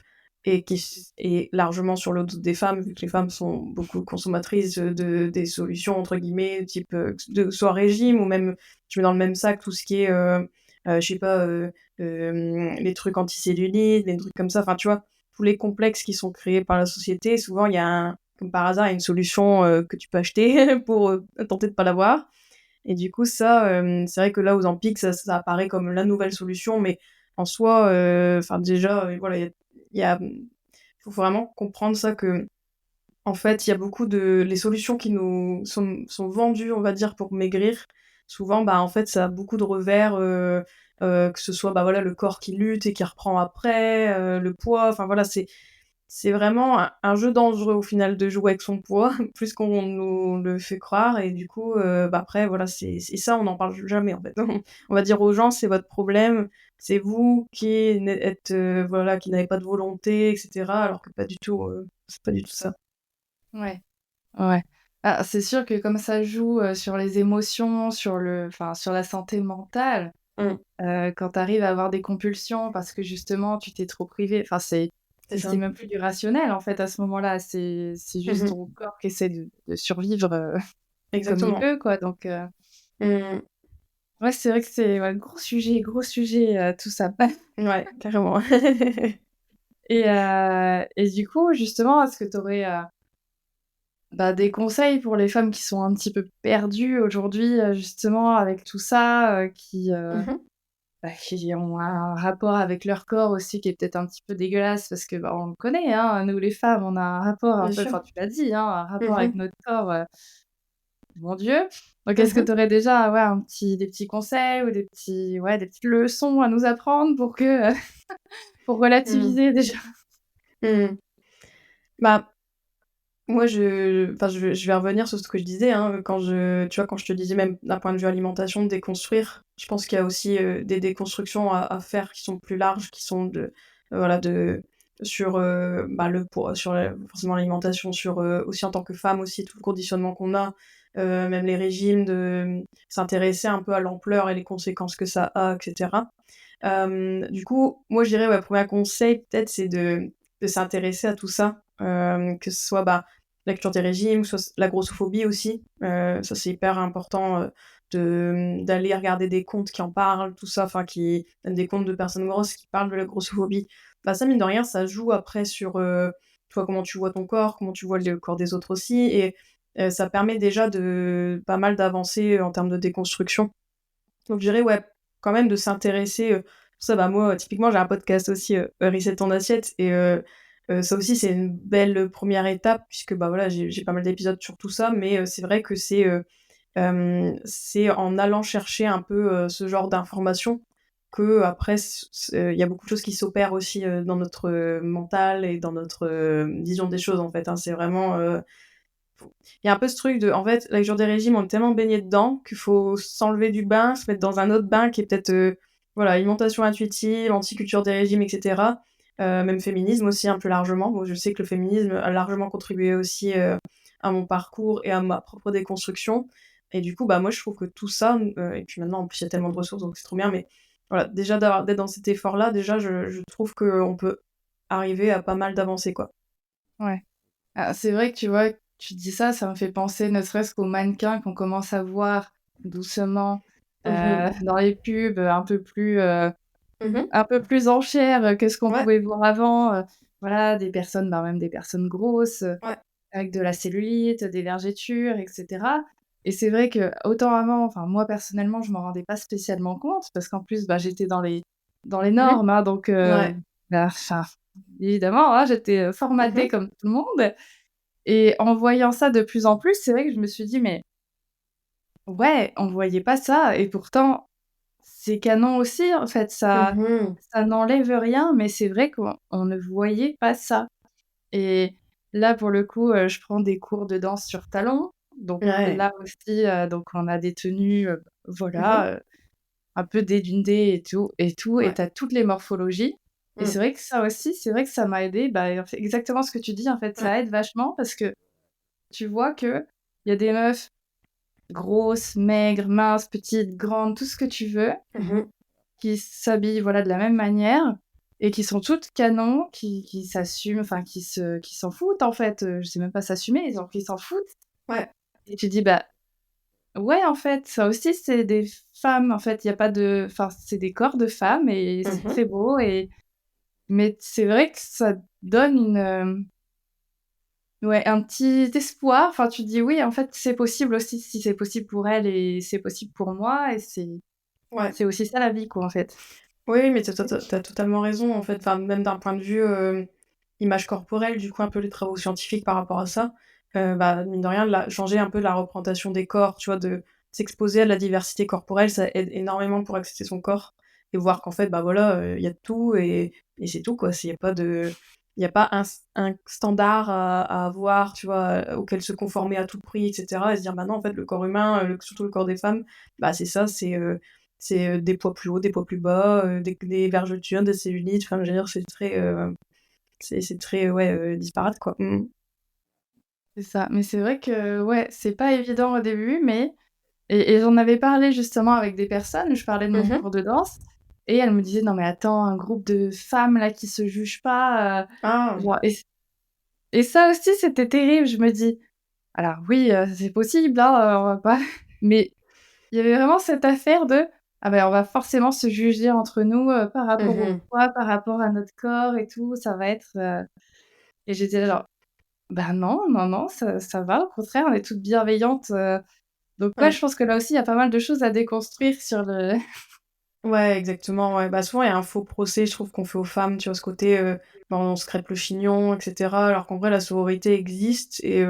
et qui s est largement sur le dos des femmes, vu que les femmes sont beaucoup consommatrices, de des «solutions» entre guillemets, type, de soit régime ou même je mets dans le même sac tout ce qui est, je sais pas, les trucs anticellulites, les trucs comme ça, enfin, tu vois? Tous les complexes qui sont créés par la société, souvent il y a un comme par hasard, il y a une solution, que tu peux acheter pour, tenter de pas l'avoir et du coup ça, c'est vrai que là, Ozempic, ça apparaît comme la nouvelle solution, mais en soi, enfin déjà, voilà, faut vraiment comprendre ça que en fait, il y a beaucoup de les solutions qui nous sont vendues, on va dire, pour maigrir, souvent, bah, en fait, ça a beaucoup de revers, que ce soit, bah, voilà, le corps qui lutte et qui reprend après, le poids, enfin voilà, c'est vraiment un jeu dangereux au final de jouer avec son poids, plus qu'on nous le fait croire et du coup, bah, après voilà, c'est ça, on n'en parle jamais en fait. On va dire aux gens: «C'est votre problème, c'est vous qui voilà, qui n'avez pas de volonté et cetera», alors que pas du tout, c'est pas du tout ça. Ouais. Ouais. Ah, c'est sûr que comme ça joue, sur les émotions, sur la santé mentale, Mmh, quand tu arrives à avoir des compulsions parce que justement tu t'es trop privé, enfin c'est c'est ça. même plus du rationnel en fait à ce moment-là, c'est Mmh juste mh. ton corps qui essaie de survivre, comme il Exactement. peut quoi donc Mmh. ouais c'est vrai que c'est ouais, gros sujet, tout ça. Ouais, carrément. Et du coup justement, est-ce que tu aurais, bah, des conseils pour les femmes qui sont un petit peu perdues aujourd'hui, justement avec tout ça, Mmh mh. bah, qui ont un rapport avec leur corps aussi qui est peut-être un petit peu dégueulasse parce que, bah, on le connaît, hein, nous les femmes, on a un rapport un Bien peu sûr. enfin tu l'as dit, hein, un rapport Mmh avec mh. notre corps, mon Dieu. Donc Mmh est-ce que mh. tu aurais déjà, ouais, des petits conseils ou des petites leçons à nous apprendre pour que, pour Mmh. relativiser déjà? Mmh. Bah, moi, je vais revenir sur ce que je disais, hein, quand tu vois, quand je te disais même d'un point de vue alimentation, déconstruire, je pense qu'il y a aussi, des déconstructions à faire qui sont plus larges, qui sont voilà, sur, bah, le poids, sur forcément l'alimentation, sur, aussi en tant que femme aussi, tout le conditionnement qu'on a, même les régimes, s'intéresser un peu à l'ampleur et les conséquences que ça a et cetera. Du coup, moi, je dirais, ouais, 1er conseil peut-être, c'est de s'intéresser à tout ça, que ce soit, bah, la culture des régimes, soit la grossophobie aussi, ça, c'est hyper important, d'aller regarder des comptes qui en parlent, tout ça, enfin qui même des comptes de personnes grosses qui parlent de la grossophobie. Bah, ça, mine de rien, ça joue après sur, toi, comment tu vois ton corps, comment tu vois le corps des autres aussi et ça permet déjà de pas mal d'avancer, en termes de déconstruction. Donc je dirais, ouais, quand même de s'intéresser, ça, bah, moi, typiquement, j'ai un podcast aussi, Reset ton assiette et ça aussi, c'est une belle, première étape puisque, bah, voilà, j'ai pas mal d'épisodes sur tout ça, mais c'est vrai que c'est en allant chercher un peu, ce genre d'informations que après, il y a beaucoup de choses qui s'opèrent aussi dans notre mental et dans notre vision des choses, en fait, hein. C'est vraiment... Il y a un peu ce truc de... En fait, la cure des régimes, on est tellement baigné dedans qu'il faut s'enlever du bain, se mettre dans un autre bain qui est peut-être... voilà, alimentation intuitive, anti-culture des régimes, etc. Même féminisme aussi, un peu largement. Bon, je sais que le féminisme a largement contribué aussi à mon parcours et à ma propre déconstruction. Et du coup, bah, moi, je trouve que tout ça... et puis maintenant, en plus, il y a tellement de ressources, donc c'est trop bien. Mais voilà, déjà, d'être dans cet effort-là, déjà, je trouve qu'on peut arriver à pas mal d'avancer, quoi. Ouais. Ah, c'est vrai que tu vois, tu dis ça, ça me fait penser ne serait-ce qu'aux mannequins qu'on commence à voir doucement Mhm. dans les pubs, Mhm. un peu plus en chair que ce qu'on Ouais, pouvait voir avant. Voilà, des personnes, bah, même des personnes grosses, ouais. avec de la cellulite, des vergetures, etc. Et c'est vrai que autant avant, enfin moi personnellement, je m'en rendais pas spécialement compte parce qu'en plus, bah, j'étais dans les Mhm. normes, hein, donc Ouais. bah, enfin, évidemment, hein, j'étais formatée Mhm. comme tout le monde. Et en voyant ça de plus en plus, c'est vrai que je me suis dit: «Mais ouais, on voyait pas ça et pourtant c'est canon aussi en fait, Mhm. ça n'enlève rien, mais c'est vrai qu'on ne voyait pas ça». Et là, pour le coup, je prends des cours de danse sur talons, donc Ouais. là aussi, donc on a des tenues, Mhm. voilà, un peu dénudées et Ouais. tu as toutes les morphologies et Mm. c'est vrai que ça aussi, c'est vrai que ça m'a aidée, bah, en fait, exactement ce que tu dis, en fait, Ouais. ça aide vachement parce que tu vois qu'il y a des meufs grosses, maigres, minces, petites, grandes, tout ce que tu veux, Mhm. qui s'habillent, voilà, de la même manière et qui sont toutes canons, qui s'assument, enfin qui s'en foutent en fait, je sais même pas s'assumer, genre qui s'en foutent Ouais. et tu dis: «Bah, ouais, en fait, ça aussi c'est des femmes, en fait, il y a pas de enfin, c'est des corps de femmes et c'est Mhm. très beau» et mais c'est vrai que ça donne ouais, un petit espoir, enfin tu te dis: «Oui, en fait, c'est possible aussi, si c'est possible pour elle et c'est possible pour moi» et Ouais. c'est aussi ça la vie, quoi, en fait. Oui, oui, mais t'as totalement raison, en fait. Enfin, même d'un point de vue image corporelle, du coup, un peu les travaux scientifiques par rapport à ça, bah, mine de rien, changer un peu la représentation des corps, tu vois, de s'exposer à la diversité corporelle, ça aide énormément pour accepter son corps et voir qu'en fait, bah voilà, il y a de tout et c'est tout, quoi. Il y a pas un standard à avoir, tu vois, auquel se conformer à tout prix, etc. Et se dire, bah non, en fait, le corps humain, surtout le corps des femmes, bah c'est ça, c'est des poids plus hauts, des poids plus bas, des vergetures, des cellulites, enfin, je veux dire, c'est très, ouais, disparate, quoi. Mmh. C'est ça, mais c'est vrai que, ouais, c'est pas évident au début, mais et j'en avais parlé justement avec des personnes, je parlais de mon Mmh. cours de danse et elles me disaient: «Non mais attends, un groupe de femmes là qui se jugent pas», Ah! genre et ça aussi c'était terrible. Je me dis: «Alors oui, c'est possible, hein, on va pas» mais il y avait vraiment cette affaire de: «Ah ben on va forcément se juger entre nous, par rapport au Mmh. poids, par rapport à notre corps et tout, ça va être, et j'étais là genre: «Bah non, non, non, ça va, au contraire, on est toutes bienveillantes», donc ouais, je Ouais. pense que là aussi, il y a pas mal de choses à déconstruire sur le Ouais, exactement, ouais. Bah, souvent, il y a un faux procès, je trouve, qu'on fait aux femmes, tu vois? Ce côté, bah, on se crêpe le chignon et cetera, alors qu'en vrai, la sororité existe et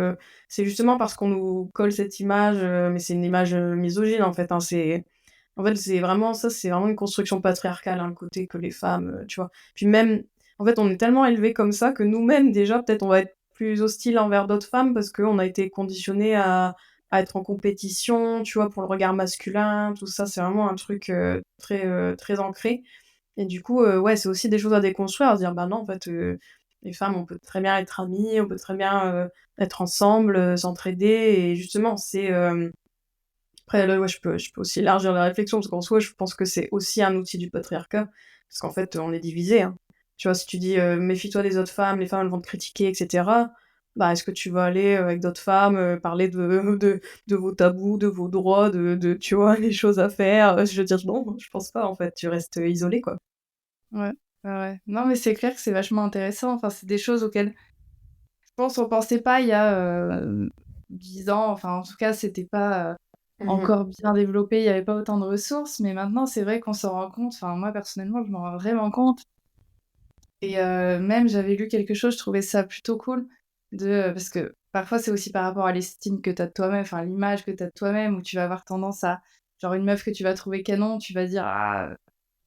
c'est justement parce qu'on nous colle cette image, mais c'est une image, misogyne, en fait, hein. C'est vraiment ça, c'est vraiment une construction patriarcale, hein, le côté que les femmes, tu vois? Puis même, en fait, on est tellement élevés comme ça que nous-mêmes, déjà, peut-être, on va être plus hostiles envers d'autres femmes parce qu'on a été conditionnés à être en compétition, tu vois? Pour le regard masculin, tout ça, c'est vraiment un truc, très ancré et du coup, ouais, c'est aussi des choses à déconstruire, à se dire: «Bah non, en fait, les femmes, on peut très bien être amies, on peut très bien, être ensemble, s'entraider» et justement, après là, ouais, je peux aussi élargir la réflexion parce qu'en soi, je pense que c'est aussi un outil du patriarcat parce qu'en fait, on est divisés, hein. Tu vois, si tu dis, «Méfie-toi des autres femmes, les femmes, elles vont te critiquer» et cetera, bah, est-ce que tu vas aller, avec d'autres femmes, parler de de vos tabous, de vos droits, de tu vois, les choses à faire? Je veux dire, non, je pense pas, en fait, tu restes, isolé, quoi. ouais, ouais, ouais. Non, mais c'est clair que c'est vachement intéressant. Enfin, c'est des choses auxquelles je pense on pensait pas il y a, 10 ans. Enfin, en tout cas, c'était pas, Mmh. encore bien développé, il y avait pas autant de ressources, mais maintenant, c'est vrai qu'on s'en rend compte. Enfin, moi, personnellement, je m'en rends vraiment compte et même j'avais lu quelque chose, je trouvais ça plutôt cool parce que parfois, c'est aussi par rapport à l'estime que tu as de toi-même, enfin, l'image que tu as de toi-même où tu vas avoir tendance à genre une meuf que tu vas trouver canon, tu vas dire: «Ah,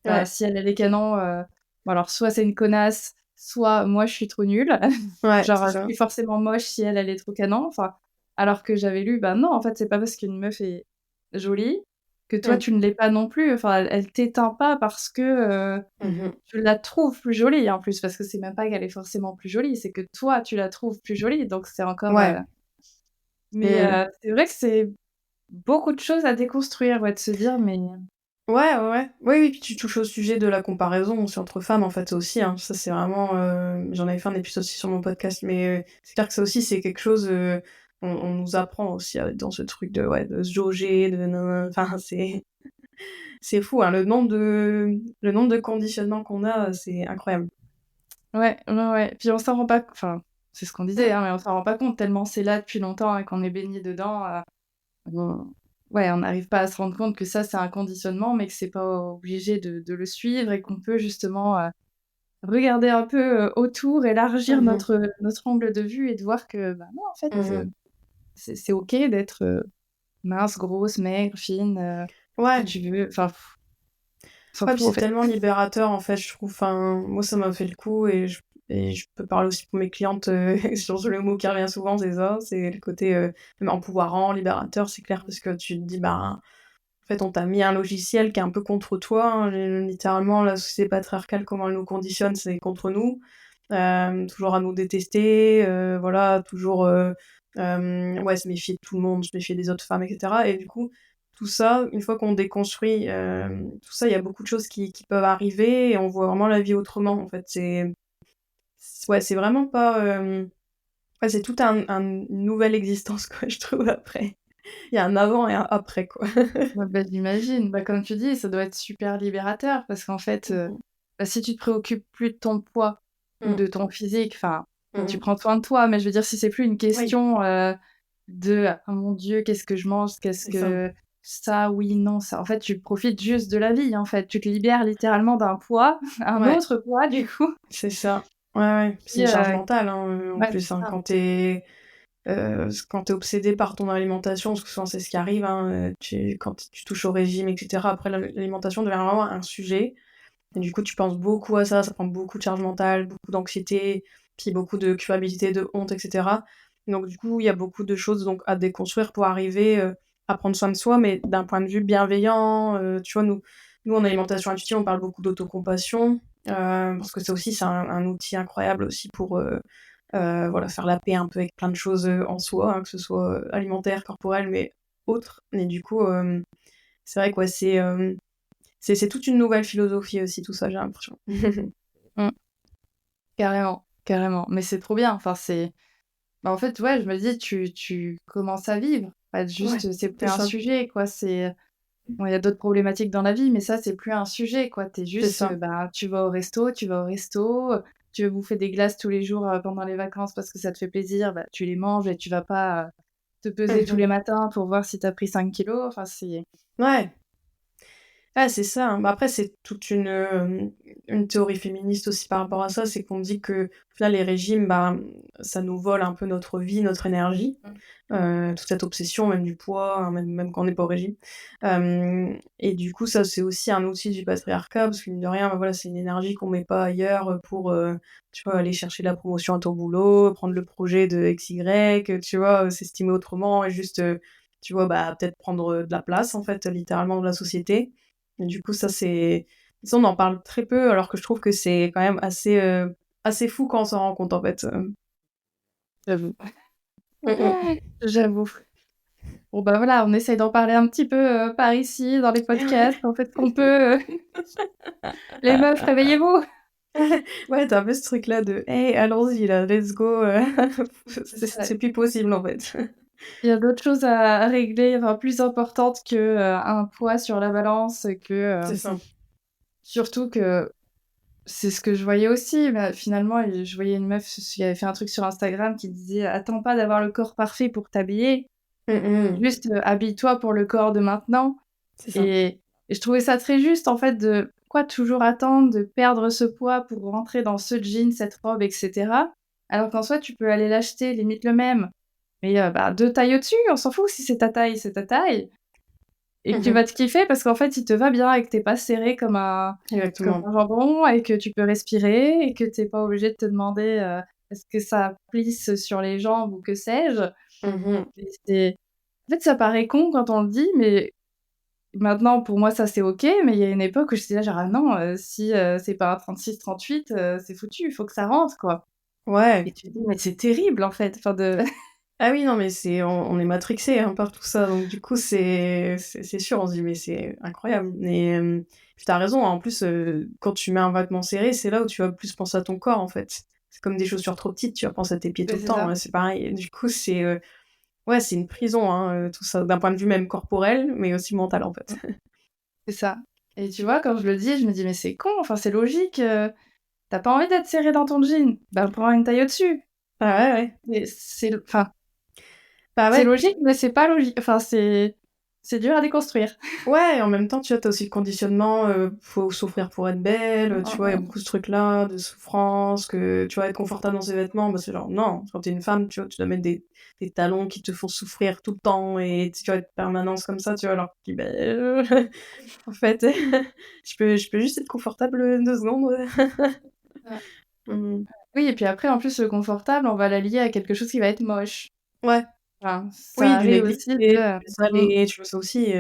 Ouais, si elle a les canons, bon alors soit c'est une connasse, soit moi je suis trop nulle. ouais, Genre, c'est je ça. suis forcément moche si elle est trop canon. Enfin, alors que j'avais lu, bah non, en fait, c'est pas parce qu'une meuf est jolie que toi Mmh. tu ne l'es pas non plus. Enfin, elle t'éteint pas parce que, Mmh. tu la trouves plus jolie en plus, parce que c'est même pas qu'elle est forcément plus jolie, c'est que toi tu la trouves plus jolie, donc c'est encore, Ouais. mais Mmh. c'est vrai que c'est beaucoup de choses à déconstruire, ouais, de se dire: «Mais» Ouais, ouais, ouais. Oui, oui, puis tu touches au sujet de la comparaison aussi entre femmes, en fait, aussi, hein. Ça, c'est vraiment, j'en avais fait un épisode aussi sur mon podcast, mais c'est clair que ça aussi, c'est quelque chose, on nous apprend aussi à être dans ce truc de, ouais, de se jauger, de nin nin, enfin, c'est fou, hein, le nombre de conditionnements qu'on a, c'est incroyable. ouais, ouais, ouais, puis on s'en rend pas enfin, c'est ce qu'on disait, hein, mais on s'en rend pas compte tellement c'est là depuis longtemps et qu'on est baigné dedans, on ouais, on n'arrive pas à se rendre compte que ça, c'est un conditionnement, mais que c'est pas obligé de le suivre et qu'on peut justement, regarder un peu, autour, élargir Mmh mh. notre angle de vue et de voir que, bah, non, en fait, Mmh. c'est OK d'être, mince, grosse, maigre, fine, ce que Ouais. tu veux, enfin, on s'en Ouais, puis fout, en c'est fait. tellement libérateur, en fait, je trouve. Enfin, moi, ça m'a fait le coup et je peux parler aussi pour mes clientes, sur le mot qui revient souvent, c'est ça, c'est le côté, même empouvoirant, libérateur, c'est clair, parce que tu te dis: «Bah, en fait, on t'a mis un logiciel qui est un peu contre toi, hein, littéralement, la société patriarcale, comment elle nous conditionne, c'est contre nous». Toujours à nous détester, voilà, toujours, ouais, se méfier de tout le monde, se méfier des autres femmes et cetera et du coup, tout ça, une fois qu'on déconstruit, tout ça, il y a beaucoup de choses qui peuvent arriver et on voit vraiment la vie autrement, en fait. Ouais, c'est vraiment pas, ouais, c'est tout une nouvelle existence, quoi, je trouve, après. Il y a un avant et un après, quoi. Ouais, bah, j'imagine. Bah, comme tu dis, ça doit être super libérateur parce qu'en fait, Mmh mh. bah, si tu te préoccupes plus de ton poids ou Mmh. de ton physique, enfin, Mmh tu mh. prends soin de toi, mais je veux dire, si c'est plus une Oui, question, de: «Oh mon Dieu, qu'est-ce que je mange? Qu'est-ce c'est ça. que ça, oui, non, ça». En fait, tu profites juste de la vie, en fait. Tu te libères littéralement d'un poids, un Ouais, autre poids, du coup, c'est ça. Ouais, ouais, c'est qui, une charge mentale, hein, en ouais, plus, c'est hein, ça. quand tu obsédé par ton alimentation, parce que souvent c'est ce qui arrive, hein, quand tu touches au régime et cetera, après l'alimentation devient vraiment un sujet et du coup tu penses beaucoup à ça, ça prend beaucoup de charge mentale, beaucoup d'anxiété, puis beaucoup de culpabilité, de honte et cetera. Donc du coup, il y a beaucoup de choses donc à déconstruire pour arriver, à prendre soin de soi, mais d'un point de vue bienveillant, tu vois? Nous en alimentation intuitive, on parle beaucoup d'autocompassion, parce que ça aussi c'est un outil incroyable aussi pour, voilà, faire la paix un peu avec plein de choses, en soi, hein, que ce soit, alimentaire, corporel, mais autres. Et du coup, c'est vrai que ouais, c'est toute une nouvelle philosophie aussi tout ça, j'ai l'impression. Mmh, carrément, carrément. Mais c'est trop bien, enfin, c'est bah, en fait, ouais, je me dis, tu commences à vivre. En fait, Ouais, juste, c'est plus c'est un ça, sujet, quoi, c'est bon, il y a d'autres problématiques dans la vie, mais ça, c'est plus un sujet, quoi. Tu es c'est juste, ça. bah, tu vas au resto, tu veux bouffer des glaces tous les jours, pendant les vacances parce que ça te fait plaisir, bah, tu les manges et tu vas pas, te peser tous Mmh. les matins pour voir si tu as pris 5 kilos. Enfin, c'est Ouais. Ah, c'est ça, hein. Bah, après, c'est toute une théorie féministe aussi par rapport à ça, c'est qu'on dit que au final, les régimes, bah, ça nous vole un peu notre vie, notre énergie, mmh, toute cette obsession, même du poids, hein, même quand on n'est pas au régime. Et du coup, ça, c'est aussi un outil du patriarcat parce que mine de rien, bah, voilà, c'est une énergie qu'on met pas ailleurs, pour, tu vois, aller chercher la promotion à ton boulot, prendre le projet de XY, tu vois, s'estimer autrement et juste, tu vois, bah, peut-être prendre, de la place, en fait, littéralement, dans la société. Et du coup, ça, on en parle très peu, alors que je trouve que c'est quand même assez fou quand on s'en rend compte, en fait, j'avoue. Mmh mh. J'avoue. Bon, bah, voilà, on essaye d'en parler un petit peu, par ici, dans les podcasts, on fait ce qu'on peut, les meufs, réveillez-vous! Ouais, tu un peu ce truc-là de: «Hey, allons-y là, let's go, C'est c'est ça. c'est plus possible, en fait». Il y a d'autres choses à régler, enfin plus importantes que, un poids sur la balance, que, C'est ça. surtout que c'est ce que je voyais aussi, bah, finalement je voyais une meuf qui avait fait un truc sur Instagram qui disait: «Attends pas d'avoir le corps parfait pour t'habiller, Mmh mh. juste, habille-toi pour le corps de maintenant». C'est ça. Et je trouvais ça très juste en fait de pourquoi toujours attendre de perdre ce poids pour rentrer dans ce jean, cette robe et cetera, alors qu'en soi tu peux aller l'acheter limite le même, mais, bah, 2 tailles au-dessus, on s'en fout si c'est ta taille, c'est ta taille. et que tu Mhm. vas te kiffer parce qu'en fait, il te va bien et que t'es pas serré comme un Exactement. jambon et que tu peux respirer et que t'es pas obligé de te demander, est-ce que ça plisse sur les jambes ou que sais-je? Mhm. Et c'est en fait, ça paraît con quand on le dit, mais maintenant pour moi ça c'est OK, mais il y a une époque où j'étais là genre: «Ah non, si, c'est pas un 36-38, c'est foutu, il faut que ça rentre, quoi». Ouais. Et tu te dis: «Mais c'est terrible en fait», enfin de Ah oui, non, mais on est matrixé hein, par tout ça, donc du coup, c'est sûr, on se dit: «Mais c'est incroyable» et puis tu raison, hein, en plus, quand tu mets un vêtement serré, c'est là où tu vas plus penser à ton corps, en fait. C'est comme des chaussures trop petites, tu vas penser à tes pieds tout ouais, le c'est temps, ça, ouais, c'est pareil et du coup, ouais, c'est une prison, hein, tout ça, d'un point de vue même corporel, mais aussi mental, en fait. c'est ça. Et tu vois, quand je le dis, je me dis: «Mais c'est con, enfin c'est logique, tu pas envie d'être serré dans ton jean, ben prends une taille au-dessus». Ah ouais, ouais. Mais enfin, Bah c'est ouais. logique, mais c'est pas logique, enfin c'est dur à déconstruire. Ouais, et en même temps, tu vois, tu as aussi le conditionnement, faut souffrir pour être belle, tu vois? Il y a beaucoup ce truc-là de souffrance, que tu vois, être confortable dans ses vêtements, bah, c'est genre non, quand t'es une femme, tu vois, tu dois mettre des talons qui te font souffrir tout le temps et tu vois, être permanence comme ça, tu vois? Alors que, beh, en fait, je peux juste être confortable, 2 secondes, Ouais. Mmh. Oui et puis après en plus le confortable, on va l'allier à quelque chose qui va être moche. Ouais. Enfin, ça Oui, du arrive aussi négligé, de, du salé, tu vois? Ça aussi,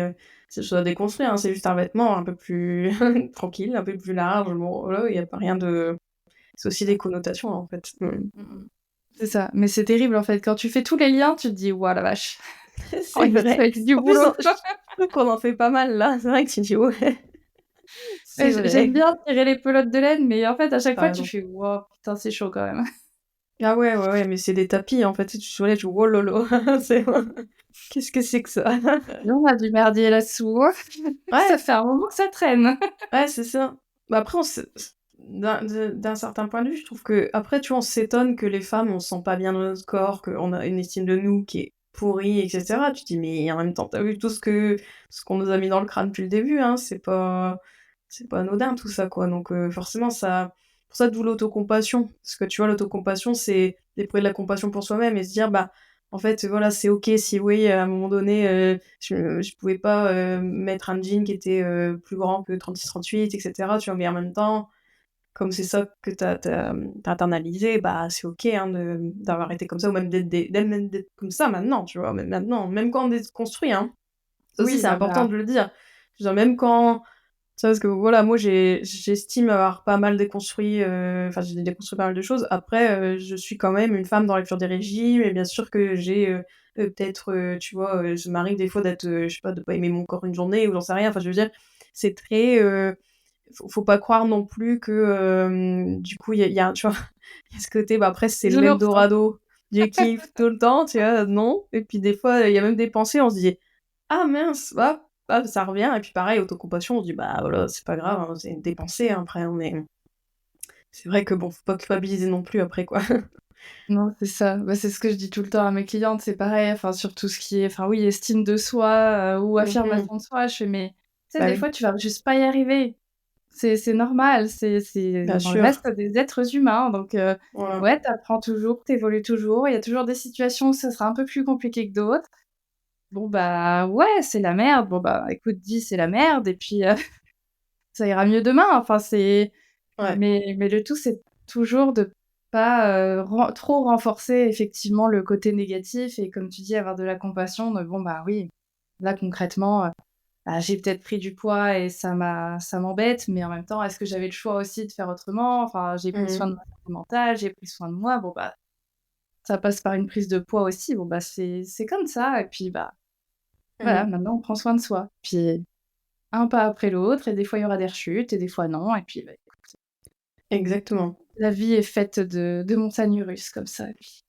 c'est chose à déconstruire, hein, c'est juste un vêtement un peu plus tranquille, un peu plus large, bon, voilà, il y a pas rien de c'est aussi des connotations, en fait. Mmh. mmh mh. C'est ça, mais c'est terrible en fait, quand tu fais tous les liens, tu te dis: «Waouh la vache, oh C'est il vrai. va être du En plus, boulot». je trouve qu'on en fait pas mal là, c'est vrai que tu dis: «Ouais, Ouais, c'est j'aime vrai». bien tirer les pelotes de laine, mais en fait à chaque Tu fois tu raison. fais: «Waouh putain c'est chaud quand même». Ah ouais, ouais, ouais, mais c'est des tapis, en fait, tu te soulèves, tu «Oh là là, c'est qu'est-ce que c'est que ça?» Et on a du merdier là-dessous, ça Ouais, fait un moment que ça traîne. ouais, c'est ça. Bah, après, on se d'un certain point de vue, je trouve qu'après, tu vois, on s'étonne que les femmes, on se sent pas bien dans notre corps, qu'on a une estime de nous qui est pourrie et cetera. Tu te dis: «Mais en même temps, tu as vu tout ce qu'on nous a mis dans le crâne depuis le début, hein, c'est pas anodin tout ça, quoi». Donc forcément, ça pour ça, d'où l'autocompassion. Parce que tu vois, l'autocompassion, c'est d'éprouver de la compassion pour soi-même et se dire: «Bah, en fait, voilà, c'est OK si oui, à un moment donné, je pouvais pas, mettre un jean qui était, plus grand que 36-38 et cetera», tu vois? Mais en même temps, comme c'est ça que tu internalisé, bah, c'est OK, hein, d'avoir été comme ça ou même d'être comme ça maintenant, tu vois? Même maintenant, même quand on est construit, hein. Ça aussi, Oui, c'est non mais important de le dire. Je veux dire, même quand tu vois, parce que voilà, moi j'estime avoir pas mal déconstruit, enfin j'ai déconstruit pas mal de choses. Après, je suis quand même une femme dans la culture des régimes et bien sûr que j'ai, peut-être, tu vois, ça m'arrive des fois d'être, je sais pas, de pas aimer mon corps une journée ou j'en sais rien. Enfin, je veux dire, c'est très, faut pas croire non plus que, du coup, il y a tu vois? Il y a ce côté, bah, après c'est bisounours, hein. l'Eldorado du kiff tout le temps, tu vois? Non et puis des fois, il y a même des pensées, on se dit: «Ah mince, hop, hop, ça revient» et puis pareil, autocompassion, on se dit: «Bah, voilà, c'est pas grave, hein, c'est des pensées, hein, après on est» c'est vrai que bon, faut pas culpabiliser non plus après, quoi. Non, c'est ça. Bah, c'est ce que je dis tout le temps à mes clientes, c'est pareil, enfin, sur tout ce qui est, enfin, oui, estime de soi, ou Mmh mh. affirmation de soi. Je fais: «Mais tu sais, Bah des oui, fois, tu vas juste pas y arriver. C'est normal, bien on sûr, reste des êtres humains, donc voilà. ouais, tu apprends toujours, tu évolues toujours. Il y a toujours des situations où ça sera un peu plus compliqué que d'autres. Bon, bah, ouais, c'est la merde. Bon, bah, écoute, dis: «C'est la merde» et puis, ça ira mieux demain. Enfin, c'est Ouais. mais le tout, c'est toujours de pas, trop renforcer effectivement le côté négatif et comme tu dis, avoir de la compassion de: «Bon, bah, oui, là concrètement, bah, j'ai peut-être pris du poids et ça m'embête, mais en même temps, est-ce que j'avais le choix aussi de faire autrement? Enfin, j'ai pris Mmh mh. soin de ma santé mentale, j'ai pris soin de moi, bon, bah, ça passe par une prise de poids aussi. Bon, bah, c'est comme ça et puis, bah, voilà, Mmh. maintenant on prend soin de soi». Puis un pas après l'autre et des fois, il y aura des rechutes et des fois non et puis, bah, écoute, Exactement. la vie est faite de montagnes russes comme ça et puis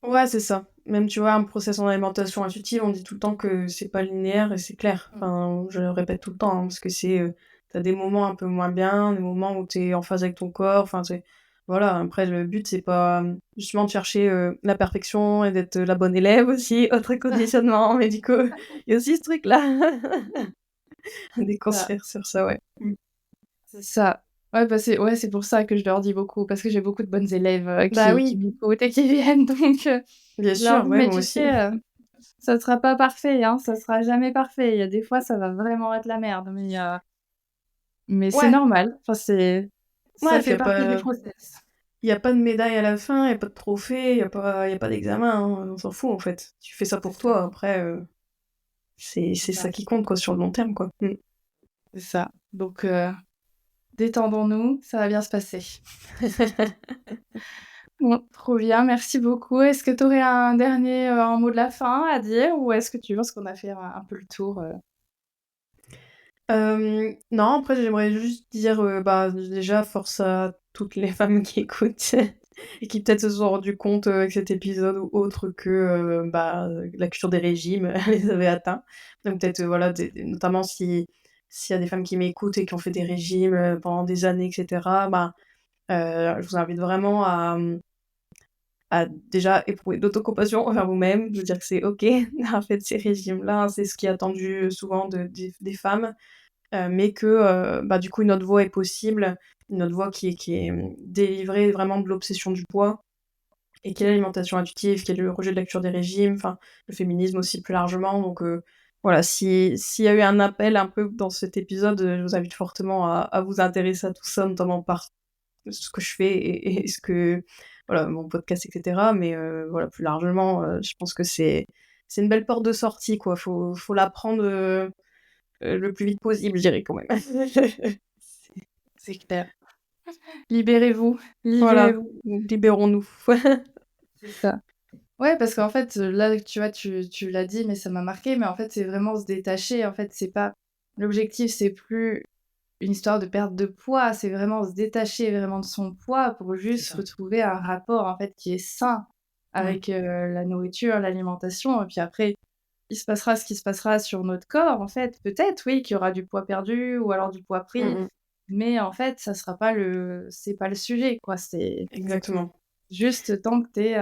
Ouais, c'est ça. Même, tu vois, un process en alimentation intuitive, on dit tout le temps que c'est pas linéaire et c'est clair. mmh, Enfin, je le répète tout le temps, hein, parce que tu des moments un peu moins bien, des moments où t'es en phase avec ton corps, enfin, c'est voilà, après le but c'est pas, justement de chercher, la perfection et d'être la bonne élève aussi, autre conditionnement médicaux. Il y a aussi ce truc-là, à ça. déconstruire sur ça, ouais. Mmh. C'est ça. Ouais, bah, c'est pour ça que je leur dis beaucoup, parce que j'ai beaucoup de bonnes élèves, Bah qui oui, m'écoutent et qui viennent donc bien je leur sûr, dis: ouais, «Mais moi tu aussi. sais, Ça sera pas parfait, hein, ça sera jamais parfait. Il y a des fois, ça va vraiment être la merde, mais c'est Ouais, normal. Enfin, ouais, ça puis fait partie du process. y a pas de médaille à la fin, y a pas de trophée, y a pas d'examen, hein, on s'en fout en fait. Tu fais ça C'est pour ça, toi, après, c'est c'est ça ça, qui compte quoi sur le long terme quoi. c'est ça. Donc, détendons-nous, ça va bien se passer. Bon, trop bien, merci beaucoup. Est-ce que tu aurais un mot de la fin à dire ou est-ce que tu penses qu'on a fait un peu le tour? Non, après j'aimerais juste dire, bah, déjà force à toutes les femmes qui écoutent et qui peut-être se sont rendues compte, avec cet épisode ou autre que, bah, la culture des régimes les avait atteints. Donc peut-être, voilà, notamment s'il y a des femmes qui m'écoutent et qui ont fait des régimes, pendant des années et cetera, bah, je vous invite vraiment à déjà éprouver d'autocompassion envers vous-même, de dire que c'est OK d'avoir fait ces régimes-là, c'est ce qui est attendu, souvent des femmes. Mais que, bah, du coup, une autre voie est possible, une autre voie qui est, délivrée vraiment de l'obsession du poids et qui est l'alimentation intuitive, qui est le rejet de la culture des régimes, enfin, le féminisme aussi plus largement. Donc, voilà, s'il y a eu un appel un peu dans cet épisode, je vous invite fortement à vous intéresser à tout ça, notamment par ce que je fais et ce que voilà, mon podcast et cetera. Mais, voilà, plus largement, je pense que c'est une belle porte de sortie, quoi. Faut la prendre, le plus vite possible, je dirais quand même. C'est clair. Libérez-vous, Voilà, libérez-vous, libérons-nous. c'est ça. Ouais, parce qu'en fait, là, tu vois, tu l'as dit, mais ça m'a marqué, mais en fait, c'est vraiment se détacher. En fait, c'est pas l'objectif, c'est plus une histoire de perte de poids, c'est vraiment se détacher vraiment de son poids pour C'est juste ça. retrouver un rapport, en fait, qui est sain Mmh. avec, la nourriture, l'alimentation et puis après, il se passera ce qui se passera sur notre corps, en fait. Peut-être, oui, qu'il y aura du poids perdu ou alors du poids Mmh pris, mh. mais en fait, ça sera pas c'est pas le sujet, quoi. C'est Exactement. juste tant que tu es,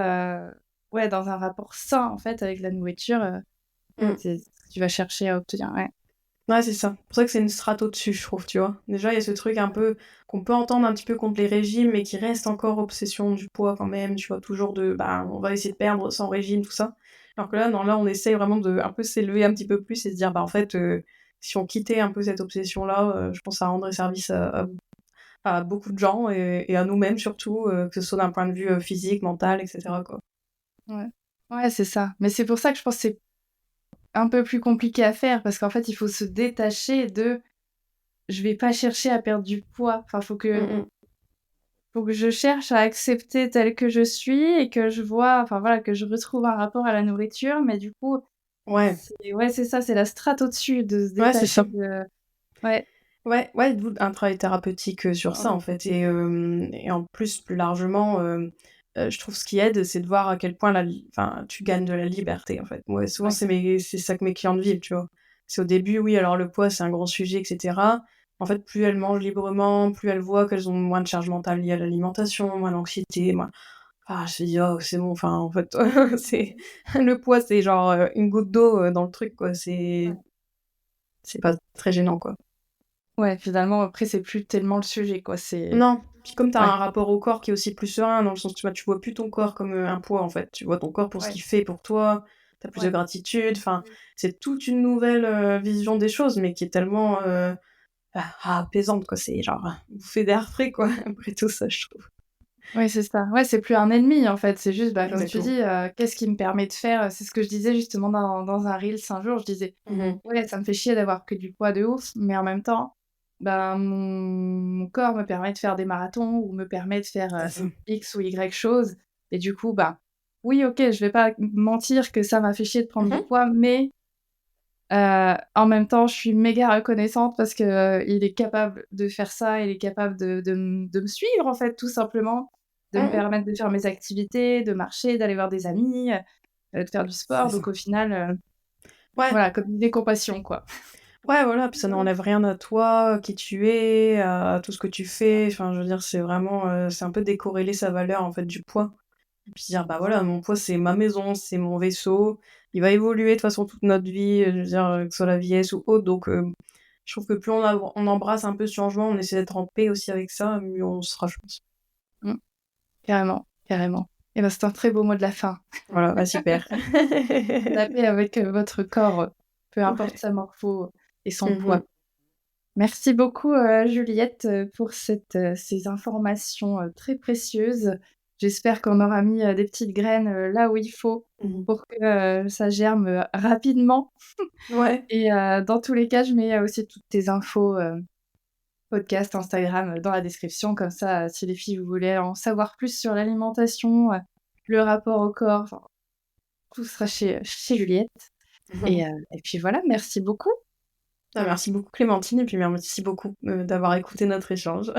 ouais, dans un rapport sain, en fait, avec la nourriture, Mmh. c'est ce que tu vas chercher à obtenir, ouais. Ouais, c'est ça. C'est pour ça que c'est une strate au-dessus, je trouve, tu vois? Déjà, il y a ce truc un peu qu'on peut entendre un petit peu contre les régimes, mais qui reste encore obsession du poids quand même, tu vois? Toujours de, bah, on va essayer de perdre sans régime, tout ça. Alors que là, non, là, on essaye vraiment de un peu s'élever un petit peu plus et se dire: «Bah, en fait, si on quittait un peu cette obsession-là, je pense que ça rendrait service à beaucoup de gens et à nous-mêmes surtout, que ce soit d'un point de vue, physique, mental et cetera, quoi». Ouais. Ouais, c'est ça. Mais c'est pour ça que je pense que c'est un peu plus compliqué à faire parce qu'en fait, il faut se détacher de: «Je vais pas chercher à perdre du poids». Enfin, Mmh mh. faut que je cherche à accepter telle que je suis et que je vois enfin voilà, que je retrouve un rapport à la nourriture. Mais du coup, Ouais, c'est ça, c'est la strate au-dessus de se ouais, c'est détacher ça. de ouais. Ouais, ouais, d'où un travail thérapeutique, sur ça, Mmh. en fait et en plus, plus largement, je trouve ce qui aide, c'est de voir à quel point enfin, tu gagnes de la liberté, en fait. Moi, souvent, Ouais. c'est ça que mes clientes vivent, tu vois? C'est au début, oui, alors le poids, c'est un grand sujet et cetera. En fait, plus elles mangent librement, plus elles voient qu'elles ont moins de charge mentale liée à l'alimentation, moins d'anxiété, moins je me dis: «Oh, c'est bon», enfin, en fait, c'est le poids, c'est genre, une goutte d'eau, dans le truc, quoi. Ouais. C'est pas très gênant, quoi. Ouais, finalement, après, c'est plus tellement le sujet, quoi, c'est Non, puis comme tu as ouais, un rapport au corps qui est aussi plus serein, dans le sens, tu vois plus ton corps comme, un poids, en fait. Tu vois ton corps pour ce ouais, qu'il fait pour toi, tu as plus de ouais. gratitude, enfin, c'est toute une nouvelle, vision des choses, mais qui est tellement, apaisante, quoi. C'est genre, une bouffée d'air frais, quoi, après tout ça, je trouve. Ouais, c'est ça. Ouais, c'est plus un ennemi, en fait, c'est juste, bah, comme tu Exactement. dis, qu'est-ce qui me permet de faire, c'est ce que je disais justement dans un reels un jour, je disais: Mmh mh. «Ouais, ça me fait chier d'avoir que du poids de ouf, mais en même temps, ben, mon corps me permet de faire des marathons ou me permet de faire, C'est ça. X ou Y chose et du coup, bah, oui, OK, je vais pas mentir que ça m'a fait chier de prendre Mmh du mh. poids, mais en même temps, je suis méga reconnaissante parce que, il est capable de faire ça, il est capable de me suivre, en fait, tout simplement, de me Mmh mh. permettre de faire mes activités, de marcher, d'aller voir des amis, de faire du C'est sport. ça. Donc au final, Ouais. voilà, comme disait compassion, quoi. Ouais, voilà, puis ça n'enlève rien à toi, qui tu es, à tout ce que tu fais. Enfin, je veux dire, c'est vraiment, c'est un peu décorréler sa valeur, en fait, du poids. Et puis dire: «Bah, voilà, mon poids, c'est ma maison, c'est mon vaisseau. Il va évoluer de toute façon toute notre vie, je veux dire, que ce soit la vieillesse ou autre». Donc, je trouve que plus on embrasse un peu ce changement, on essaie d'être en paix aussi avec ça, mieux on sera, je pense. Mmh, carrément, carrément. Et ben, c'est un très beau mot de la fin. Voilà, bah super. La paix avec votre corps, peu importe Ouais. sa morpho et son poids. Mhm. Merci beaucoup, Juliette, pour ces informations très précieuses. J'espère qu'on aura mis des petites graines là où il faut Mhm. pour que ça germe rapidement. Ouais. Et dans tous les cas, je mets aussi toutes tes infos, podcast, Instagram, dans la description. Comme ça, si les filles, vous voulez en savoir plus sur l'alimentation, le rapport au corps, enfin, tout sera chez Juliette. Et puis voilà, merci beaucoup. Ah, merci beaucoup Clémentine et puis merci beaucoup d'avoir écouté notre échange.